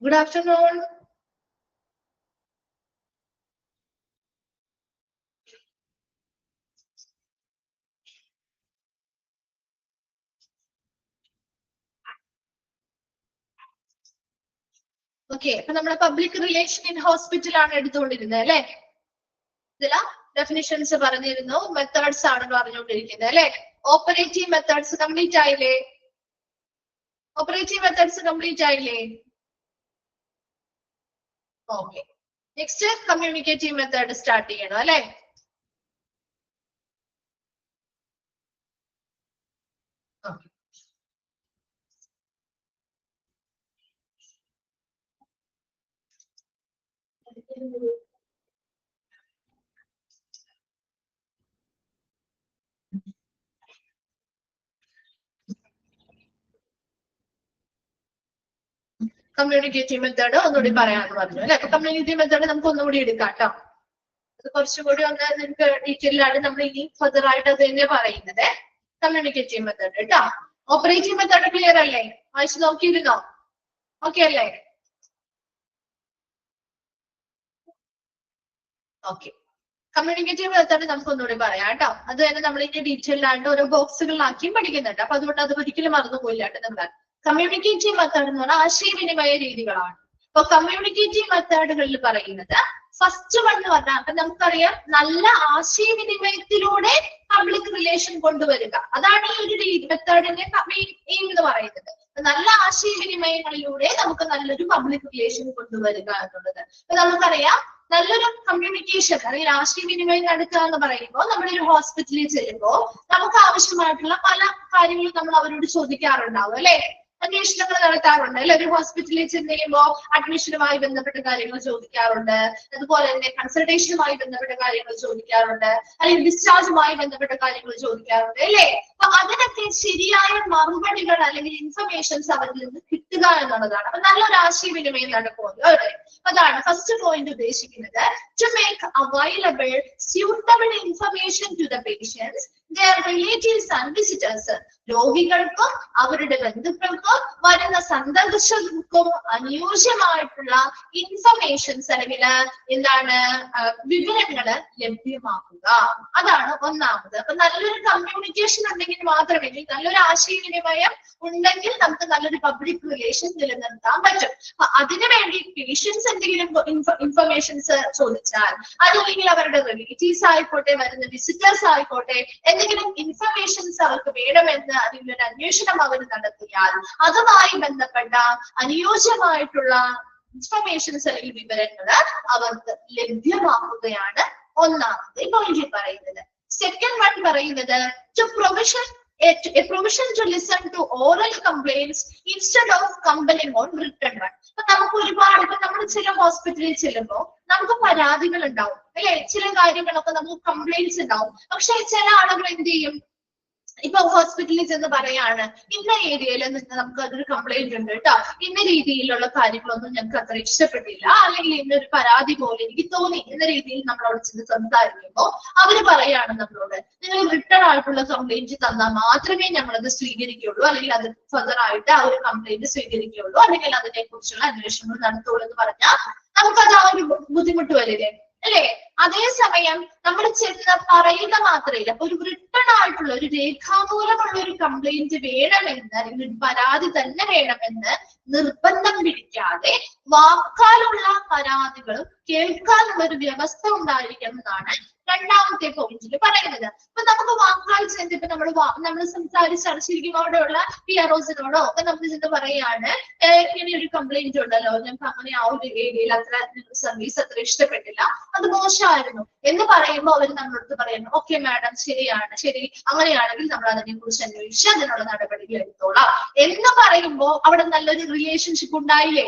Good afternoon. Okay, അപ്പൊ നമ്മളെ public relation in hospital ആണ് എടുത്തുകൊണ്ടിരുന്നത് അല്ലെ. ഇതില ഡെഫിനിഷൻസ് പറഞ്ഞിരുന്നു, മെത്തേഡ്സ് ആണ് പറഞ്ഞുകൊണ്ടിരിക്കുന്നത് അല്ലെ. ഓപ്പറേറ്റീവ് മെത്തേഡ്സ് കംപ്ലീറ്റ് ആയില്ലേ? ഓപ്പറേറ്റീവ് മെത്തേഡ്സ് കംപ്ലീറ്റ് ആയില്ലേ? Okay, next communicative method start ചെയ്യണം അല്ലെ. കമ്മ്യൂണിക്കേറ്റീവ് മെത്തേഡ് ഒന്നുകൂടി പറയാന്ന് പറഞ്ഞു അല്ലെ. അപ്പൊ കമ്മ്യൂണിക്കേറ്റീവ് മെത്തേഡ് നമുക്ക് ഒന്നുകൂടി എടുക്കാം കേട്ടോ. അത് കുറച്ചുകൂടി ഒന്ന് നിങ്ങൾക്ക് ഡീറ്റെയിൽ ആണ് നമ്മൾ ഇനി ഫർദർ ആയിട്ട് അത് തന്നെ പറയുന്നത്. കമ്മ്യൂണിക്കേറ്റീവ് മെത്തേഡ് കേട്ടോ. ഓപ്പറേറ്റീവ് മെത്തേഡ് ക്ലിയർ അല്ലേ? വായിച്ചു നോക്കിയിരുന്നോ? ഓക്കെ അല്ലേ? ഓക്കെ, കമ്മ്യൂണിക്കേറ്റീവ് മെത്തേഡ് നമുക്ക് ഒന്നുകൂടി പറയാം കേട്ടോ. അത് തന്നെ നമ്മൾ ഇനി ഡീറ്റെയിൽ ആയിട്ട് ഓരോ ബോക്സുകളിലാക്കിയും പഠിക്കുന്നുണ്ട്. അപ്പൊ അതുകൊണ്ട് അത് ഒരിക്കലും മറന്നുപോയില്ല കേട്ടോ നമ്മൾ. കമ്മ്യൂണിക്കേറ്റീവ് മെത്തേഡ് എന്ന് പറഞ്ഞാൽ ആശയവിനിമയ രീതികളാണ്. അപ്പൊ കമ്മ്യൂണിക്കേറ്റീവ് മെത്തേഡുകളിൽ പറയുന്നത് ഫസ്റ്റ് വൺ എന്ന് പറഞ്ഞാൽ, അപ്പൊ നമുക്കറിയാം നല്ല ആശയവിനിമയത്തിലൂടെ പബ്ലിക് റിലേഷൻ കൊണ്ടുവരിക, അതാണ് ഈ ഒരു മെത്തേഡിന്റെ എയിം എന്ന് പറയുന്നത്. നല്ല ആശയവിനിമയങ്ങളിലൂടെ നമുക്ക് നല്ലൊരു പബ്ലിക് റിലേഷൻ കൊണ്ടുവരിക എന്നുള്ളത്. അപ്പൊ നമുക്കറിയാം നല്ലൊരു കമ്മ്യൂണിക്കേഷൻ അല്ലെങ്കിൽ ആശയവിനിമയം നടത്തുക എന്ന് പറയുമ്പോൾ, നമ്മളൊരു ഹോസ്പിറ്റലിൽ ചെല്ലുമ്പോൾ നമുക്ക് ആവശ്യമായിട്ടുള്ള പല കാര്യങ്ങളും നമ്മൾ അവരോട് ചോദിക്കാറുണ്ടാവും അല്ലെ. അന്വേഷണങ്ങൾ നടത്താറുണ്ട് അല്ലെ. ഒരു ഹോസ്പിറ്റലിൽ ചെന്ന് കഴിയുമ്പോൾ അഡ്മിഷനുമായി ബന്ധപ്പെട്ട കാര്യങ്ങൾ ചോദിക്കാറുണ്ട്, അതുപോലെ തന്നെ കൺസൾട്ടേഷനുമായി ബന്ധപ്പെട്ട കാര്യങ്ങൾ ചോദിക്കാറുണ്ട്, അല്ലെങ്കിൽ ഡിസ്ചാർജുമായി ബന്ധപ്പെട്ട കാര്യങ്ങൾ ചോദിക്കാറുണ്ട് അല്ലെ. അപ്പൊ അതിനൊക്കെ ശരിയായ മറുപടികൾ അല്ലെങ്കിൽ ഇൻഫർമേഷൻസ് അവരിൽ നിന്ന് കിട്ടുക എന്നുള്ളതാണ്. അപ്പൊ നല്ലൊരു ആശയവിനിമയം നടക്കുന്നത് അതാണ് ഫസ്റ്റ് പോയിന്റ് ഉദ്ദേശിക്കുന്നത്. To make available suitable information to the patients, their relatives and visitors. രോഗികൾക്കും അവരുടെ ബന്ധുക്കൾക്കും വരുന്ന സന്ദർശകർക്കും അനുയോജ്യമായിട്ടുള്ള ഇൻഫർമേഷൻസ് അല്ലെങ്കിൽ എന്താണ് വിവരങ്ങള് ലഭ്യമാക്കുക, അതാണ് ഒന്നാമത്. അപ്പൊ നല്ലൊരു കമ്മ്യൂണിക്കേഷൻ ഉണ്ടെങ്കിൽ മാത്രമേ, നല്ലൊരു ആശയവിനിമയം ഉണ്ടെങ്കിൽ നമുക്ക് നല്ലൊരു പബ്ലിക് റിലേഷൻ നിലനിർത്താൻ പറ്റും. അപ്പൊ അതിനു വേണ്ടി പേഷ്യൻസ് എന്തെങ്കിലും ഇൻഫർമേഷൻസ് ചോദിച്ചാൽ, അതല്ലെങ്കിൽ അവരുടെ റിലേറ്റീവ്സ് ആയിക്കോട്ടെ, വരുന്ന വിസിറ്റേഴ്സ് ആയിക്കോട്ടെ, എന്തെങ്കിലും ഇൻഫർമേഷൻസ് അവർക്ക് വേണമെന്ന് അതിന്റെ ഒരു അന്വേഷണം അവർ നടത്തിയാൽ അതുമായി ബന്ധപ്പെട്ട അനുയോജ്യമായിട്ടുള്ള ഇൻഫർമേഷൻസ് അല്ലെങ്കിൽ വിവരങ്ങൾ അവർക്ക് ലഭ്യമാക്കുകയാണ് ഒന്നാമത്തെ പോയിന്റ് പറയുന്നത്. സെക്കൻഡ് വൺ പറയുന്നത് to a provision to listen to oral complaints instead of compelling on written one. അപ്പൊ നമുക്ക് ഒരുപാട്, ഇപ്പൊ നമ്മൾ ചില ഹോസ്പിറ്റലിൽ ചെല്ലുമ്പോൾ നമുക്ക് പരാതികൾ ഉണ്ടാവും അല്ലെ, ചില കാര്യങ്ങളൊക്കെ നമുക്ക് കംപ്ലൈന്റ്സ് ഉണ്ടാവും. പക്ഷെ ചില ആളുകൾ എന്ത് ചെയ്യും, ഇപ്പൊ ഹോസ്പിറ്റലിൽ ചെന്ന് പറയാണ് ഇന്ന ഏരിയയിൽ നിന്ന് നമുക്ക് അതൊരു കംപ്ലൈന്റ് ഉണ്ട് കേട്ടോ, ഇന്ന രീതിയിലുള്ള കാര്യങ്ങളൊന്നും ഞങ്ങൾക്ക് അത്ര ഇഷ്ടപ്പെട്ടില്ല, അല്ലെങ്കിൽ ഇന്നൊരു പരാതി പോലെ എനിക്ക് തോന്നി എന്ന രീതിയിൽ നമ്മൾ അവിടെ ചെന്ന് സംസാരിക്കുമ്പോൾ അവര് പറയാണ് നമ്മളോട്, നിങ്ങൾ റിട്ടേൺ ആയിട്ടുള്ള കംപ്ലൈന്റ് തന്നാൽ മാത്രമേ ഞങ്ങളത് സ്വീകരിക്കുള്ളൂ, അല്ലെങ്കിൽ അത് ഫർദർ ആയിട്ട് ആ ഒരു കംപ്ലൈന്റ് സ്വീകരിക്കുള്ളൂ, അല്ലെങ്കിൽ അതിനെ കുറിച്ചുള്ള അന്വേഷണങ്ങൾ നടത്തുള്ളൂ എന്ന് പറഞ്ഞാൽ നമുക്കത് ആ ഒരു ബുദ്ധിമുട്ട് വരില്ലേ അല്ലെ. അതേസമയം നമ്മൾ ചെന്ന് പറയുന്ന മാത്രമല്ല, ഒരു റിട്ടേൺ ആയിട്ടുള്ള ഒരു രേഖാമൂലമുള്ള ഒരു കംപ്ലൈന്റ് വേണമെന്ന്, അല്ലെങ്കിൽ ഒരു പരാതി തന്നെ വേണമെന്ന് നിർബന്ധം പിടിക്കാതെ വാക്കാലുള്ള പരാതികളും കേൾക്കാനുള്ള ഒരു വ്യവസ്ഥ ഉണ്ടായിരിക്കുന്നതാണ് രണ്ടാമത്തെ പോയിന്റിൽ പറയുന്നത്. അപ്പൊ നമുക്ക് വാക്കാൽ ചെന്ന് ഇപ്പൊ നമ്മൾ സംസാരിച്ചിരിക്കുമ്പോൾ അവിടെയുള്ള PROസിനോടോ ഒക്കെ നമ്മൾ ചെന്ന് പറയാണ്, ഇങ്ങനെ ഒരു കംപ്ലൈന്റ് ഉണ്ടല്ലോ, ഞങ്ങൾക്ക് അങ്ങനെ ആ ഒരു ഏരിയയിൽ അത്ര സർവീസ് അത്ര ഇഷ്ടപ്പെട്ടില്ല, അത് മോശമായിരുന്നു എന്ന് പറയുമ്പോൾ അവർ നമ്മളടുത്ത് പറയുന്നു, ഓക്കെ മാഡം ശരിയാണ്, ശരി അങ്ങനെയാണെങ്കിൽ നമ്മൾ അതിനെ കുറിച്ച് അന്വേഷിച്ച് അതിനുള്ള നടപടികൾ എടുത്തോളാം എന്ന് പറയുമ്പോൾ അവിടെ നല്ലൊരു റിലേഷൻഷിപ്പ് ഉണ്ടായോ?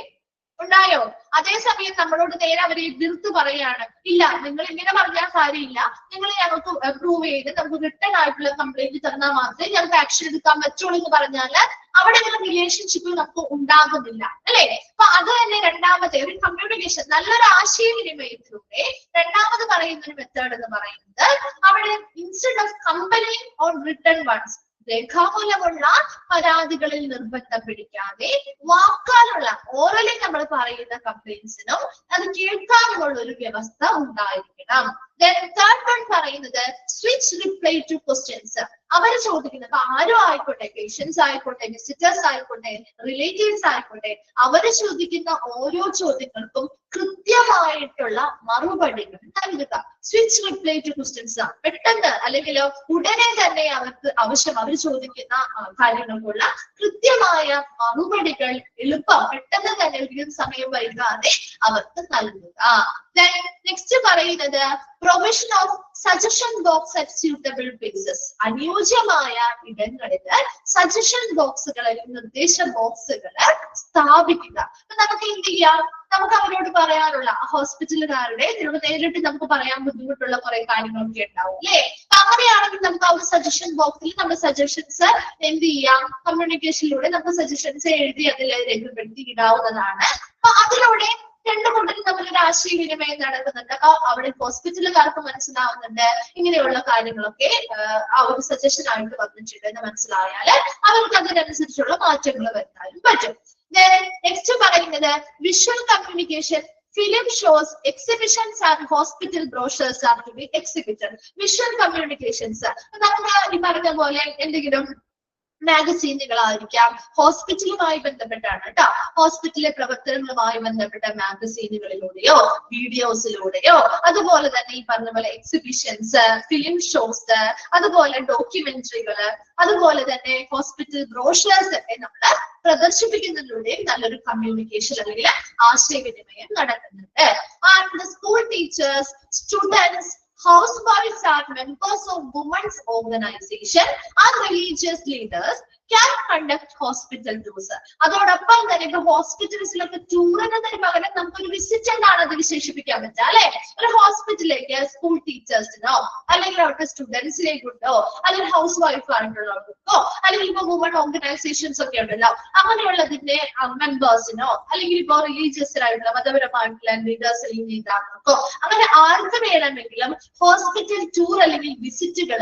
അതേസമയം നമ്മളോട് നേരെ അവരെ എതിർത്ത് പറയാണ്, ഇല്ല നിങ്ങൾ ഇങ്ങനെ പറഞ്ഞാൽ കാര്യമില്ല, നിങ്ങൾ ഞങ്ങൾക്ക് അപ്രൂവ് ചെയ്ത് നമുക്ക് റിട്ടേൺ ആയിട്ടുള്ള കംപ്ലൈന്റ് തന്നാൽ മാത്രമേ ഞങ്ങൾക്ക് ആക്ഷൻ എടുക്കാൻ പറ്റുള്ളൂ എന്ന് പറഞ്ഞാല് അവിടെ ഒരു റിലേഷൻഷിപ്പ് നമുക്ക് ഉണ്ടാകുന്നില്ല അല്ലെ. അപ്പൊ അത് തന്നെ രണ്ടാമത്തെ ഒരു കമ്മ്യൂണിക്കേഷൻ, നല്ലൊരു ആശയവിനിമയത്തിലൂടെ രണ്ടാമത് പറയുന്ന ഒരു മെത്തേഡ് എന്ന് പറയുന്നത്, അവിടെ instead of complaining on written ones, രേഖാമൂലമുള്ള പരാതികളിൽ നിർബന്ധം പിടിക്കാതെ വാക്കാലുള്ള ഓറലി നമ്മൾ പറയുന്ന കംപ്ലയിൻസിനും അത് കേൾക്കാനുമുള്ള ഒരു വ്യവസ്ഥ ഉണ്ടായിരിക്കണം. Then third one പറയുന്നത് സ്വിച്ച് റിപ്ലൈ ടു ക്വസ്റ്റ്യൻസ്. അവർ ചോദിക്കുന്നത് ഇപ്പൊ ആരും ആയിക്കോട്ടെ, പേഷ്യൻസ് ആയിക്കോട്ടെ, വിസിറ്റേഴ്സ് ആയിക്കോട്ടെ, റിലേറ്റീവ്സ് ആയിക്കോട്ടെ, അവര് ചോദിക്കുന്ന ഓരോ ചോദ്യങ്ങൾക്കും കൃത്യമായിട്ടുള്ള മറുപടികൾ നൽകുക. സ്വിച്ച് റിപ്ലൈ ടു ക്വസ്റ്റ്യൻസ്, പെട്ടെന്ന് അല്ലെങ്കിൽ ഉടനെ തന്നെ അവർക്ക് ആവശ്യം അവർ ചോദിക്കുന്ന കാര്യങ്ങൾക്കുള്ള കൃത്യമായ മറുപടികൾ എളുപ്പം പെട്ടെന്ന് തന്നെ ഒരിക്കലും സമയം വൈകാതെ അവർക്ക് നൽകുക. നെക്സ്റ്റ് പറയുന്നത് provision of suggestion box at suitable places. അനുയോജ്യമായ ഇടങ്ങളിൽ സജഷൻ ബോക്സുകൾ അല്ലെങ്കിൽ നിർദ്ദേശ ബോക്സുകൾ സ്ഥാപിക്കുക. അപ്പൊ നമുക്ക് എന്ത് ചെയ്യാം, നമുക്ക് അവരോട് പറയാനുള്ള ഹോസ്പിറ്റലുകാരുടെ നേരിട്ട് നമുക്ക് പറയാൻ ബുദ്ധിമുട്ടുള്ള കുറെ കാര്യങ്ങളൊക്കെ ഉണ്ടാവും അല്ലെ. അങ്ങനെയാണെങ്കിൽ നമുക്ക് ആ ഒരു സജഷൻ ബോക്സിൽ നമ്മുടെ സജഷൻസ് എന്ത് ചെയ്യാം, കമ്മ്യൂണിക്കേഷനിലൂടെ നമുക്ക് സജഷൻസ് എഴുതി അതിൽ രേഖപ്പെടുത്തി ഇടാവുന്നതാണ്. അപ്പൊ അതിലൂടെ രണ്ടു കൂട്ടരും തമ്മിലൊരു ആശയവിനിമയം നടക്കുന്നുണ്ട്. അപ്പൊ അവിടെ ഹോസ്പിറ്റലുകാർക്ക് മനസ്സിലാവുന്നുണ്ട് ഇങ്ങനെയുള്ള കാര്യങ്ങളൊക്കെ ആ ഒരു സജഷൻ ആയിട്ട് വന്നിട്ടുണ്ട് എന്ന് മനസ്സിലായാല് അവർക്ക് അതിനനുസരിച്ചുള്ള മാറ്റങ്ങൾ വരുത്താനും പറ്റും. നെക്സ്റ്റ് പറയുന്നത് visual communication. Film shows, exhibitions and hospital brochures are to be exhibited. Visual communications. നമുക്ക് ഈ പറഞ്ഞ പോലെ എന്തെങ്കിലും മാഗസീനുകളായിരിക്കാം, ഹോസ്പിറ്റലുമായി ബന്ധപ്പെട്ടാണ് കേട്ടോ, ഹോസ്പിറ്റലിലെ പ്രവർത്തനങ്ങളുമായി ബന്ധപ്പെട്ട മാഗസീനുകളിലൂടെയോ വീഡിയോസിലൂടെയോ, അതുപോലെ തന്നെ ഈ പറഞ്ഞ പോലെ എക്സിബിഷൻസ്, ഫിലിം ഷോസ്, അതുപോലെ ഡോക്യുമെന്ററികള്, അതുപോലെ തന്നെ ഹോസ്പിറ്റൽ ബ്രോഷേഴ്സ് ഒക്കെ നമ്മൾ പ്രദർശിപ്പിക്കുന്നതിലൂടെയും നല്ലൊരു കമ്മ്യൂണിക്കേഷൻ അല്ലെങ്കിൽ ആശയവിനിമയം നടക്കുന്നുണ്ട്. And school teachers, students, housewives are members of women's organization and religious leaders can conduct hospital tours. അതോടൊപ്പം തന്നെ ഇപ്പൊ ഹോസ്പിറ്റൽസിലൊക്കെ ടൂറിനതിന് പകരം നമുക്കൊരു വിസിറ്റ് എന്നാണ് അത് വിശേഷിപ്പിക്കാൻ പറ്റുക അല്ലെ. ഒരു ഹോസ്പിറ്റലിലേക്ക് സ്കൂൾ ടീച്ചേഴ്സിനോ അല്ലെങ്കിൽ അവിടുത്തെ സ്റ്റുഡൻസിലേക്കുണ്ടോ അല്ലെങ്കിൽ ഹൗസ് വൈഫ് ആയിട്ടുള്ളവർക്കോ അല്ലെങ്കിൽ ഇപ്പൊ വുമൺ ഓർഗനൈസേഷൻസ് ഒക്കെ ഉണ്ടല്ലോ അങ്ങനെയുള്ളതിന്റെ മെമ്പേഴ്സിനോ അല്ലെങ്കിൽ ഇപ്പൊ റിലീജിയസിനായിട്ടുള്ള മതപരമായിട്ടുള്ള ലീഡേഴ്സ് അല്ലെങ്കിൽ നേതാക്കൾക്കോ അങ്ങനെ ആർക്ക് വേണമെങ്കിലും ഹോസ്പിറ്റൽ ടൂർ അല്ലെങ്കിൽ വിസിറ്റുകൾ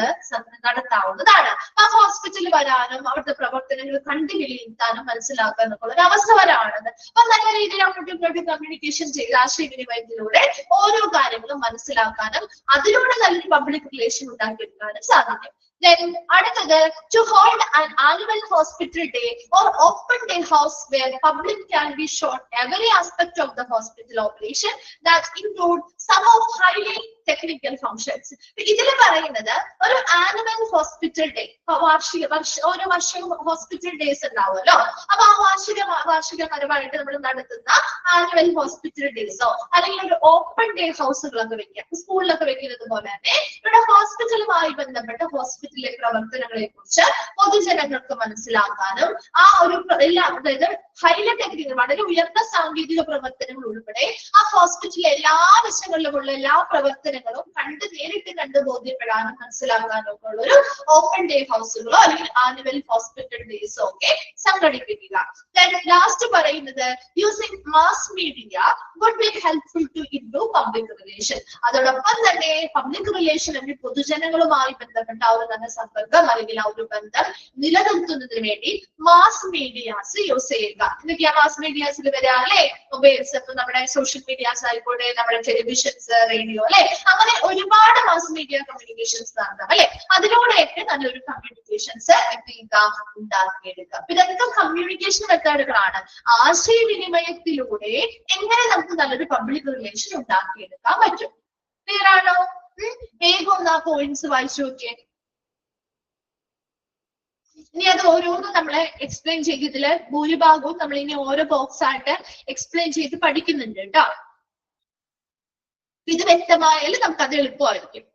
നടത്താവുന്നതാണ്. ആ ഹോസ്പിറ്റലിൽ വരാനും അവിടുത്തെ പ്രവർത്തനങ്ങൾ കണ്ടു വിലയിരുത്താനും മനസ്സിലാക്കാനും ഉള്ള ഒരു അവസരമാണത്. അപ്പൊ നല്ല രീതിയിൽ അങ്ങോട്ടും ഇങ്ങോട്ടും കമ്മ്യൂണിക്കേഷൻ ചെയ്ത് ആശയവിനിമയത്തിലൂടെ ഓരോ കാര്യങ്ങളും മനസ്സിലാക്കാനും അതിലൂടെ നല്ലൊരു പബ്ലിക് റിലേഷൻ ഉണ്ടാക്കിയെടുക്കാനും സാധിക്കും. Then അടുത്തത് to hold an annual hospital day or open day house where public can be shown every aspect of the hospital operation that include some of highly technical functions. ഇതിൽ പറയുന്നത് ഒരു annual hospital day, ഓരോ വർഷവും hospital days ഉണ്ടാവുമല്ലോ. അപ്പൊ ആ വാർഷികപരമായിട്ട് നമ്മൾ നടത്തുന്ന ആനുവൽ ഹോസ്പിറ്റൽ ഡേയ്സോ അല്ലെങ്കിൽ ഒരു ഓപ്പൺ ഡേ ഹൗസുകളൊക്കെ വെക്കാം, സ്കൂളിലൊക്കെ വെക്കുന്നത് പോലെ തന്നെ ഇവിടെ ഹോസ്പിറ്റലുമായി ബന്ധപ്പെട്ട ഹോസ്പിറ്റലിലെ പ്രവർത്തനങ്ങളെ കുറിച്ച് പൊതുജനങ്ങൾക്ക് മനസ്സിലാക്കാനും ആ ഒരു എല്ലാം, അതായത് ഹൈലി ടെക്നിക്കൽ വളരെ ഉയർന്ന സാങ്കേതിക പ്രവർത്തനങ്ങൾ ഉൾപ്പെടെ ആ ഹോസ്പിറ്റലിലെ എല്ലാ വശങ്ങളിലുമുള്ള എല്ലാ പ്രവർത്തനങ്ങളും നേരിട്ട് കണ്ട് ബോധ്യപ്പെടാനും മനസ്സിലാക്കാനും ഒക്കെ ഉള്ള ഒരു ഓപ്പൺ ഡേ ഹൗസുകളോ അല്ലെങ്കിൽ ആനുവൽ ഹോസ്പിറ്റൽ ഡേയ്സോ ഒക്കെ സംഘടിപ്പിക്കുക. ലാസ്റ്റ് പറയുന്നത് using mass media would be helpful to improve public relation. അതോടൊപ്പം തന്നെ പബ്ലിക് റിലേഷൻ അല്ലെങ്കിൽ പൊതുജനങ്ങളുമായി ബന്ധപ്പെട്ട ആ ഒരു നല്ല സമ്പർക്കം അല്ലെങ്കിൽ ആ ഒരു ബന്ധം നിലനിർത്തുന്നതിന് വേണ്ടി മാസ് മീഡിയാസ് യൂസ് ചെയ്യുക. എന്തൊക്കെയാ മാസ് മീഡിയാസിൽ വരിക അല്ലെ? മൊബൈൽസ്, നമ്മുടെ സോഷ്യൽ മീഡിയാസ് ആയിക്കോട്ടെ, നമ്മുടെ ടെലിവിഷൻസ്, റേഡിയോ അല്ലെ, അങ്ങനെ ഒരുപാട് മാസ് മീഡിയ കമ്മ്യൂണിക്കേഷൻസ് നടത്താം അല്ലെ. അതിലൂടെയൊക്കെ നല്ലൊരു കമ്മ്യൂണിക്കേഷൻസ് ഉണ്ടാക്കിയെടുക്കാം. ഇതൊക്കെ കമ്മ്യൂണിക്കേഷൻ മെത്തേഡുകളാണ്. ആശയവിനിമയത്തിലൂടെ എങ്ങനെ നമുക്ക് നല്ലൊരു പബ്ലിക് റിലേഷൻ ഉണ്ടാക്കിയെടുക്കാൻ പറ്റും. ക്ലിയർ ആണോ? വേഗം ആ പോയിന്റ്സ് വായിച്ചു നോക്കിയേ. ഇനി അത് ഓരോന്നും നമ്മളെ എക്സ്പ്ലെയിൻ ചെയ്തതില് ഭൂരിഭാഗവും നമ്മൾ ഇനി ഓരോ ബോക്സ് ആയിട്ട് എക്സ്പ്ലെയിൻ ചെയ്ത് പഠിക്കുന്നുണ്ട് കേട്ടോ. ഇത് വ്യക്തമായാൽ നമുക്ക് അത് എളുപ്പമായിരിക്കും.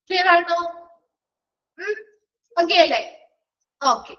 ക്ലിയർ ആണോ? ഓക്കെ അല്ലേ? ഓക്കെ.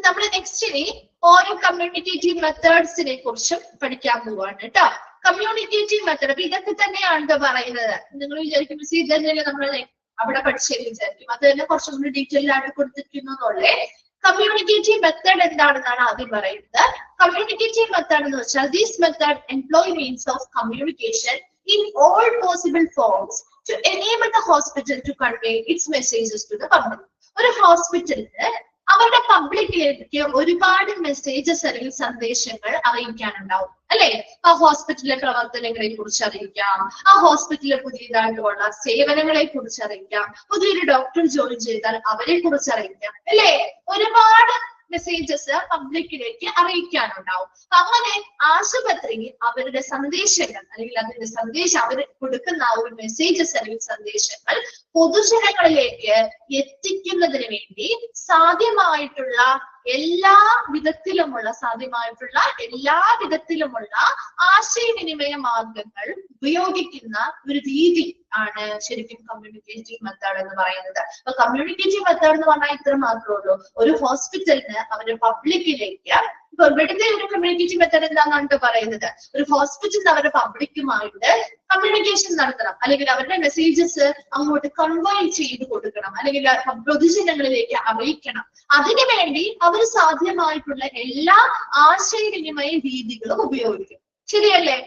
നമ്മൾ നെക്സ്റ്റ് ഇനി ഓരോ കമ്മ്യൂണിക്കേറ്റീവ് മെത്തേഡ്സിനെ കുറിച്ചും പഠിക്കാൻ പോവാണ് കേട്ടോ. കമ്മ്യൂണിക്കേറ്റീവ് മെത്തേഡ്, അപ്പൊ ഇതൊക്കെ തന്നെയാണ് പറയുന്നത്. നിങ്ങൾ വിചാരിക്കും മിസ് ഇതന്നെയല്ലേ നമ്മൾ അവിടെ പഠിച്ചെന്ന് വിചാരിക്കും. അത് തന്നെ കുറച്ചും കൂടി ഡീറ്റെയിൽ ആയിട്ട് കൊടുത്തിരിക്കുന്നതല്ലേ. കമ്മ്യൂണിക്കേറ്റീവ് മെത്തേഡ് എന്താണെന്നാണ് ആദ്യം പറയുന്നത്. കമ്മ്യൂണിക്കേറ്റീവ് മെത്തേഡ് എന്ന് വെച്ചാൽ this method employ means of communication in all possible forms to enable the hospital to convey its messages to the public. ഒരു ഹോസ്പിറ്റലിന് അവരുടെ പബ്ലിക്കിലേക്ക് ഒരുപാട് മെസ്സേജസ് അല്ലെങ്കിൽ സന്ദേശങ്ങൾ അറിയിക്കാനുണ്ടാവും അല്ലെ. ആ ഹോസ്പിറ്റലിലെ പ്രവർത്തനങ്ങളെ കുറിച്ച് അറിയിക്കാം, ആ ഹോസ്പിറ്റലിലെ പുതിയതായിട്ടുള്ള സേവനങ്ങളെ കുറിച്ച് അറിയിക്കാം, പുതിയൊരു ഡോക്ടർ ജോയിൻ ചെയ്താൽ അവരെ കുറിച്ച് അറിയിക്കാം അല്ലെ. ഒരുപാട് മെസ്സേജസ് പബ്ലിക്കിലേക്ക് അറിയിക്കാനുണ്ടാവും. അങ്ങനെ ആശുപത്രി അവരുടെ സന്ദേശങ്ങൾ അല്ലെങ്കിൽ അതിന്റെ സന്ദേശം അവർ കൊടുക്കുന്ന ആ ഒരു മെസ്സേജസ് അല്ലെങ്കിൽ സന്ദേശങ്ങൾ പൊതുജനങ്ങളിലേക്ക് എത്തിക്കുന്നതിന് വേണ്ടി സാധ്യമായിട്ടുള്ള എല്ലാ വിധത്തിലുമുള്ള ആശയവിനിമയ മാർഗങ്ങൾ ഉപയോഗിക്കുന്ന ഒരു രീതി ആണ് ശരിക്കും കമ്മ്യൂണിക്കേറ്റീവ് മെത്തേഡ് എന്ന് പറയുന്നത്. അപ്പൊ കമ്മ്യൂണിക്കേറ്റീവ് മെത്തേഡ് എന്ന് പറഞ്ഞാൽ ഇത്ര മാത്രമേ ഉള്ളൂ. ഒരു ഹോസ്പിറ്റലിന് അവരുടെ പബ്ലിക്കിലേക്ക്, ഇപ്പൊ ഇവിടുത്തെ ഒരു കമ്മ്യൂണിക്കേറ്റീവ് മെത്തേഡ് എന്താണെന്നാണ് പറയുന്നത്, ഒരു ഹോസ്പിറ്റലിന് അവരുടെ പബ്ലിക്കുമായിട്ട് കമ്മ്യൂണിക്കേഷൻ നടത്തണം, അല്ലെങ്കിൽ അവരുടെ മെസ്സേജസ് അങ്ങോട്ട് കൺവേ ചെയ്ത് കൊടുക്കണം, അല്ലെങ്കിൽ പൊതുജനങ്ങളിലേക്ക് അറിയിക്കണം. അതിനുവേണ്ടി അവർ സാധ്യമായിട്ടുള്ള എല്ലാ ആശയവിനിമയ രീതികളും ഉപയോഗിക്കും. ശരിയല്ലേ?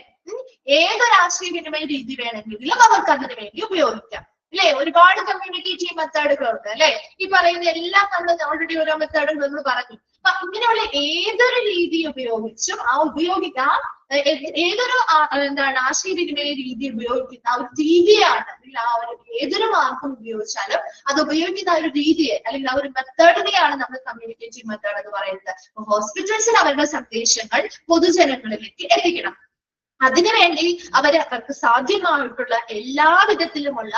ഏതൊരു ആശയവിനിമയ രീതി വേണമെങ്കിലും അവർക്ക് അതിനു വേണ്ടി ഉപയോഗിക്കാം അല്ലെ. ഒരുപാട് കമ്മ്യൂണിക്കേറ്റീവ് മെത്തേഡുകളുണ്ട് അല്ലെ. ഈ പറയുന്ന എല്ലാം നമ്മൾ ഓൾറെഡി ഓരോ മെത്തേഡുകൾ നമ്മൾ പറഞ്ഞു. അപ്പൊ ഇങ്ങനെയുള്ള ഏതൊരു രീതി ഉപയോഗിച്ചും ഏതൊരു ആശയവിനിമയ രീതി ഉപയോഗിക്കുന്ന ആ ഒരു രീതിയാണ്, അല്ലെങ്കിൽ ആ ഒരു ഏതൊരു മാർഗം ഉപയോഗിച്ചാലും അത് ഉപയോഗിക്കുന്ന ആ ഒരു രീതിയെ അല്ലെങ്കിൽ ആ ഒരു മെത്തേഡിനെയാണ് നമ്മൾ കമ്മ്യൂണിക്കേറ്റീവ് മെത്തേഡ് എന്ന് പറയുന്നത്. ഹോസ്പിറ്റൽസിൽ അവരുടെ സന്ദേശങ്ങൾ പൊതുജനങ്ങളിലേക്ക് എത്തിക്കണം. അതിനുവേണ്ടി അവർക്ക് സാധ്യമായിട്ടുള്ള എല്ലാ വിധത്തിലുമുള്ള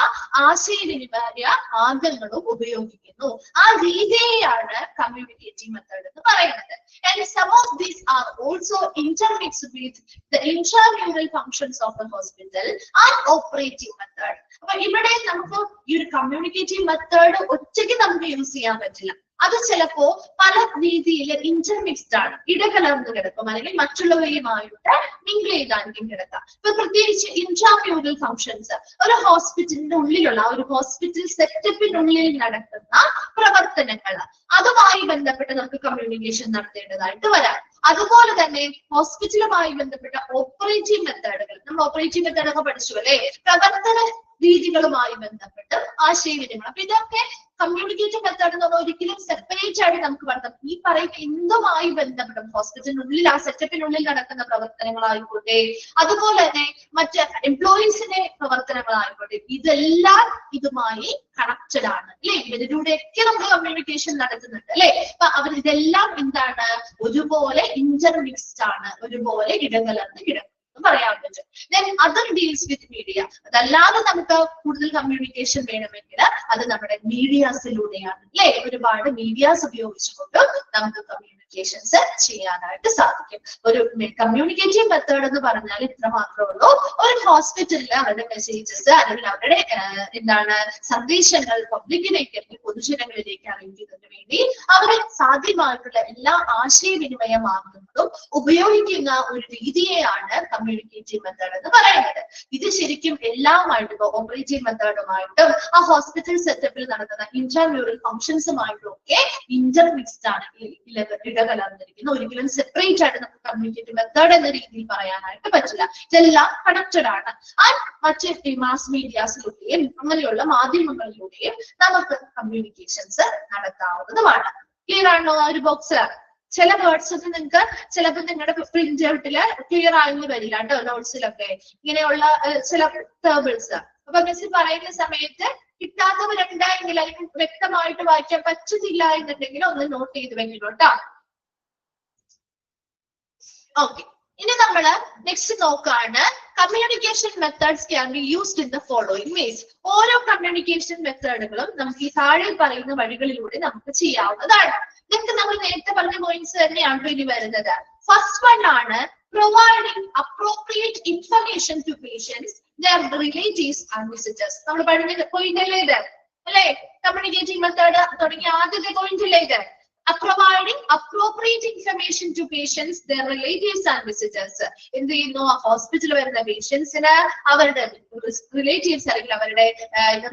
ആശയവിനിമയ മാർഗങ്ങളും ഉപയോഗിക്കുന്നു. ആ രീതിയെയാണ് കമ്മ്യൂണിക്കേറ്റീവ് മെത്തേഡ് എന്ന് പറയുന്നത്. And some of these are also intermixed with the intramural functions of the hospital and operating method. അപ്പൊ ഇവിടെ നമുക്ക് ഈ ഒരു കമ്മ്യൂണിക്കേറ്റീവ് മെത്തേഡ് ഒറ്റയ്ക്ക് നമുക്ക് യൂസ് ചെയ്യാൻ പറ്റില്ല. അത് ചിലപ്പോ പല രീതിയിൽ ഇന്റർമിക്സ്ഡ് ആണ്, ഇടകലർന്ന് കിടക്കും, അല്ലെങ്കിൽ മറ്റുള്ളവയുമായിട്ട് മിങ്കിൾ ചെയ്തായിരിക്കും കിടക്കാം. ഇപ്പൊ പ്രത്യേകിച്ച് ഇൻട്രാമ്യൂറൽ ഫങ്ഷൻസ്, ഒരു ഹോസ്പിറ്റലിന്റെ ഉള്ളിലുള്ള ഒരു ഹോസ്പിറ്റൽ സെറ്റപ്പിനുള്ളിൽ നടക്കുന്ന പ്രവർത്തനങ്ങൾ, അതുമായി ബന്ധപ്പെട്ട് നമുക്ക് കമ്മ്യൂണിക്കേഷൻ നടത്തേണ്ടതായിട്ട് വരാം. അതുപോലെ തന്നെ ഹോസ്പിറ്റലുമായി ബന്ധപ്പെട്ട ഓപ്പറേറ്റീവ് മെത്തേഡുകൾ, നമ്മൾ ഓപ്പറേറ്റീവ് മെത്തേഡ് ഒക്കെ പഠിച്ചു അല്ലെ, പ്രവർത്തന രീതികളുമായി ബന്ധപ്പെട്ട് ആശയവിനിമയം. അപ്പൊ ഇതൊക്കെ കമ്മ്യൂണിക്കേറ്റീവ് മെത്തേഡ് എന്ന് പറഞ്ഞാൽ ഒരിക്കലും സെപ്പറേറ്റ് ആയിട്ട് നമുക്ക് പറയാം. ഈ പറയുന്ന എന്തുമായി ബന്ധപ്പെട്ടും ഹോസ്പിറ്റലിനുള്ളിൽ ആ സെറ്റപ്പിനുള്ളിൽ നടക്കുന്ന പ്രവർത്തനങ്ങളായിക്കോട്ടെ, അതുപോലെ തന്നെ മറ്റ് എംപ്ലോയീസിന്റെ പ്രവർത്തനങ്ങളായിക്കോട്ടെ, ഇതെല്ലാം ഇതുമായി കണക്റ്റഡ് ആണ് അല്ലെ. ഇതിലൂടെയൊക്കെ നമ്മൾ കമ്മ്യൂണിക്കേഷൻ നടത്തുന്നുണ്ട് അല്ലെ. അപ്പൊ ഇതെല്ലാം എന്താണ്, ഒരുപോലെ ഇന്റർമിക്സ്ഡ് ആണ്, ഒരുപോലെ ഇടകലർന്ന് കിടക്കും പറയാൻ പറ്റും. Then other deals with media. അതല്ലാതെ നമുക്ക് കൂടുതൽ കമ്മ്യൂണിക്കേഷൻ വേണമെങ്കിൽ അത് നമ്മുടെ മീഡിയാസിലൂടെയാണ് അല്ലെ. ഒരുപാട് മീഡിയാസ് ഉപയോഗിച്ചുകൊണ്ട് നമുക്ക് കമ്മ്യൂണിക്കേഷൻസ് ചെയ്യാനായിട്ട് സാധിക്കും. ഒരു കമ്മ്യൂണിക്കേറ്റീവ് മെത്തേഡ് എന്ന് പറഞ്ഞാൽ ഇത്ര മാത്രമേ ഉള്ളൂ. ഒരു ഹോസ്പിറ്റലിൽ അവരുടെ മെസ്സേജസ് അല്ലെങ്കിൽ അവരുടെ സന്ദേശങ്ങൾ പബ്ലിക്കിലേക്ക് അല്ലെങ്കിൽ പൊതുജനങ്ങളിലേക്ക് അറിയിക്കുന്നതിന് വേണ്ടി അവരെ സാധ്യമായിട്ടുള്ള എല്ലാ ആശയവിനിമയ മാർഗങ്ങളും ഉപയോഗിക്കുന്ന ഒരു രീതിയെയാണ് കമ്മ്യൂണിക്കേറ്റീവ് മെത്തേഡ് എന്ന് പറയുന്നത്. ഇത് ശരിക്കും എല്ലാമായിട്ടും ഓപ്പറേറ്റീവ് മെത്തേഡുമായിട്ടും ആ ഹോസ്പിറ്റൽ സെറ്റപ്പിൽ നടക്കുന്ന ഇൻട്രാമ്യൂറൽ ഫങ്ഷൻസുമായിട്ടും ഒക്കെ ഇന്റർമിക്സ്ഡ് ആണ്, ഇടകലർന്നിരിക്കുന്നു. ഒരിക്കലും സെപ്പറേറ്റ് ആയിട്ട് നമുക്ക് കമ്മ്യൂണിക്കേറ്റീവ് മെത്തേഡ് എന്ന രീതിയിൽ പറയാനായിട്ട് പറ്റില്ല. ഇതെല്ലാം കണക്റ്റഡ് ആണ്. മറ്റ് മാസ് മീഡിയാസിലൂടെയും അങ്ങനെയുള്ള മാധ്യമങ്ങളിലൂടെയും നമുക്ക് കമ്മ്യൂണിക്കേഷൻസ് നടത്താവുന്നതുമാണ്. ക്ലിയർ ആണോ ആ ഒരു ബോക്സ്? ചില വേർഡ്സ് ഒക്കെ നിങ്ങൾക്ക് ചിലപ്പോൾ നിങ്ങളുടെ പ്രിന്റ് ഔട്ടില് ക്ലിയർ ആയെന്ന് വരില്ല കേട്ടോ, നോട്ട്സിലൊക്കെ ഇങ്ങനെയുള്ള ചില ടേബിൾസ്. അപ്പൊ മിസ് പറയുന്ന സമയത്ത് കിട്ടാത്തവരുണ്ടെങ്കിൽ അല്ലെങ്കിൽ വ്യക്തമായിട്ട് വായിക്കാൻ പറ്റുന്നില്ല എന്നുണ്ടെങ്കിൽ ഒന്ന് നോട്ട് ചെയ്ത് വെക്കണം കേട്ടോ. ഓക്കെ, ഇനി നമ്മള് നെക്സ്റ്റ് നോക്കാണ് communication methods can be used in the following ways. ഓരോ കമ്മ്യൂണിക്കേഷൻ മെത്തേഡുകളും നമുക്ക് ഈ താഴെ പറയുന്ന വഴികളിലൂടെ നമുക്ക് ചെയ്യാവുന്നതാണ്. ഇതൊക്കെ നമ്മൾ നേരത്തെ പറഞ്ഞ പോയിന്റ്സ് തന്നെയാണ് ഇനി വരുന്നത്. ഫസ്റ്റ് വൺ ആണ് providing appropriate information to patients, their relatives and visitors. നമ്മൾ പഠിച്ച പോയിന്റ് അല്ലേ ഇത് അല്ലെ? കമ്മ്യൂണിക്കേറ്റിംഗ് മെത്തേഡ് തുടങ്ങിയ ആദ്യത്തെ പോയിന്റ് അല്ലേ ഇത്? Providing appropriate information to patients, their relatives and visitors. എന്ത് ചെയ്യുന്നു? ഹോസ്പിറ്റലിൽ വരുന്ന പേഷ്യൻസിന് അവരുടെ റിലേറ്റീവ്സ് അല്ലെങ്കിൽ അവരുടെ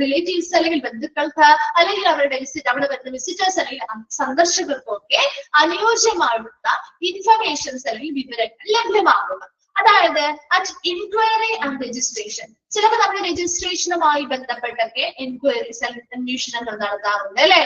റിലേറ്റീവ്സ് അല്ലെങ്കിൽ ബന്ധുക്കൾക്ക് അല്ലെങ്കിൽ അവരുടെ അവിടെ വരുന്ന വിസിറ്റേഴ്സ് അല്ലെങ്കിൽ സന്ദർശകർക്കൊക്കെ അനുയോജ്യമായിട്ടുള്ള ഇൻഫർമേഷൻസ് അല്ലെങ്കിൽ വിവരങ്ങൾ ലഭ്യമാകുക. അതായത് അറ്റ് ഇൻക്വയറി ആൻഡ് രജിസ്ട്രേഷൻ. ചിലപ്പോൾ നമ്മുടെ രജിസ്ട്രേഷനുമായി ബന്ധപ്പെട്ടൊക്കെ എൻക്വയറീസ് അന്വേഷണങ്ങൾ നടത്താറുണ്ട് അല്ലെ?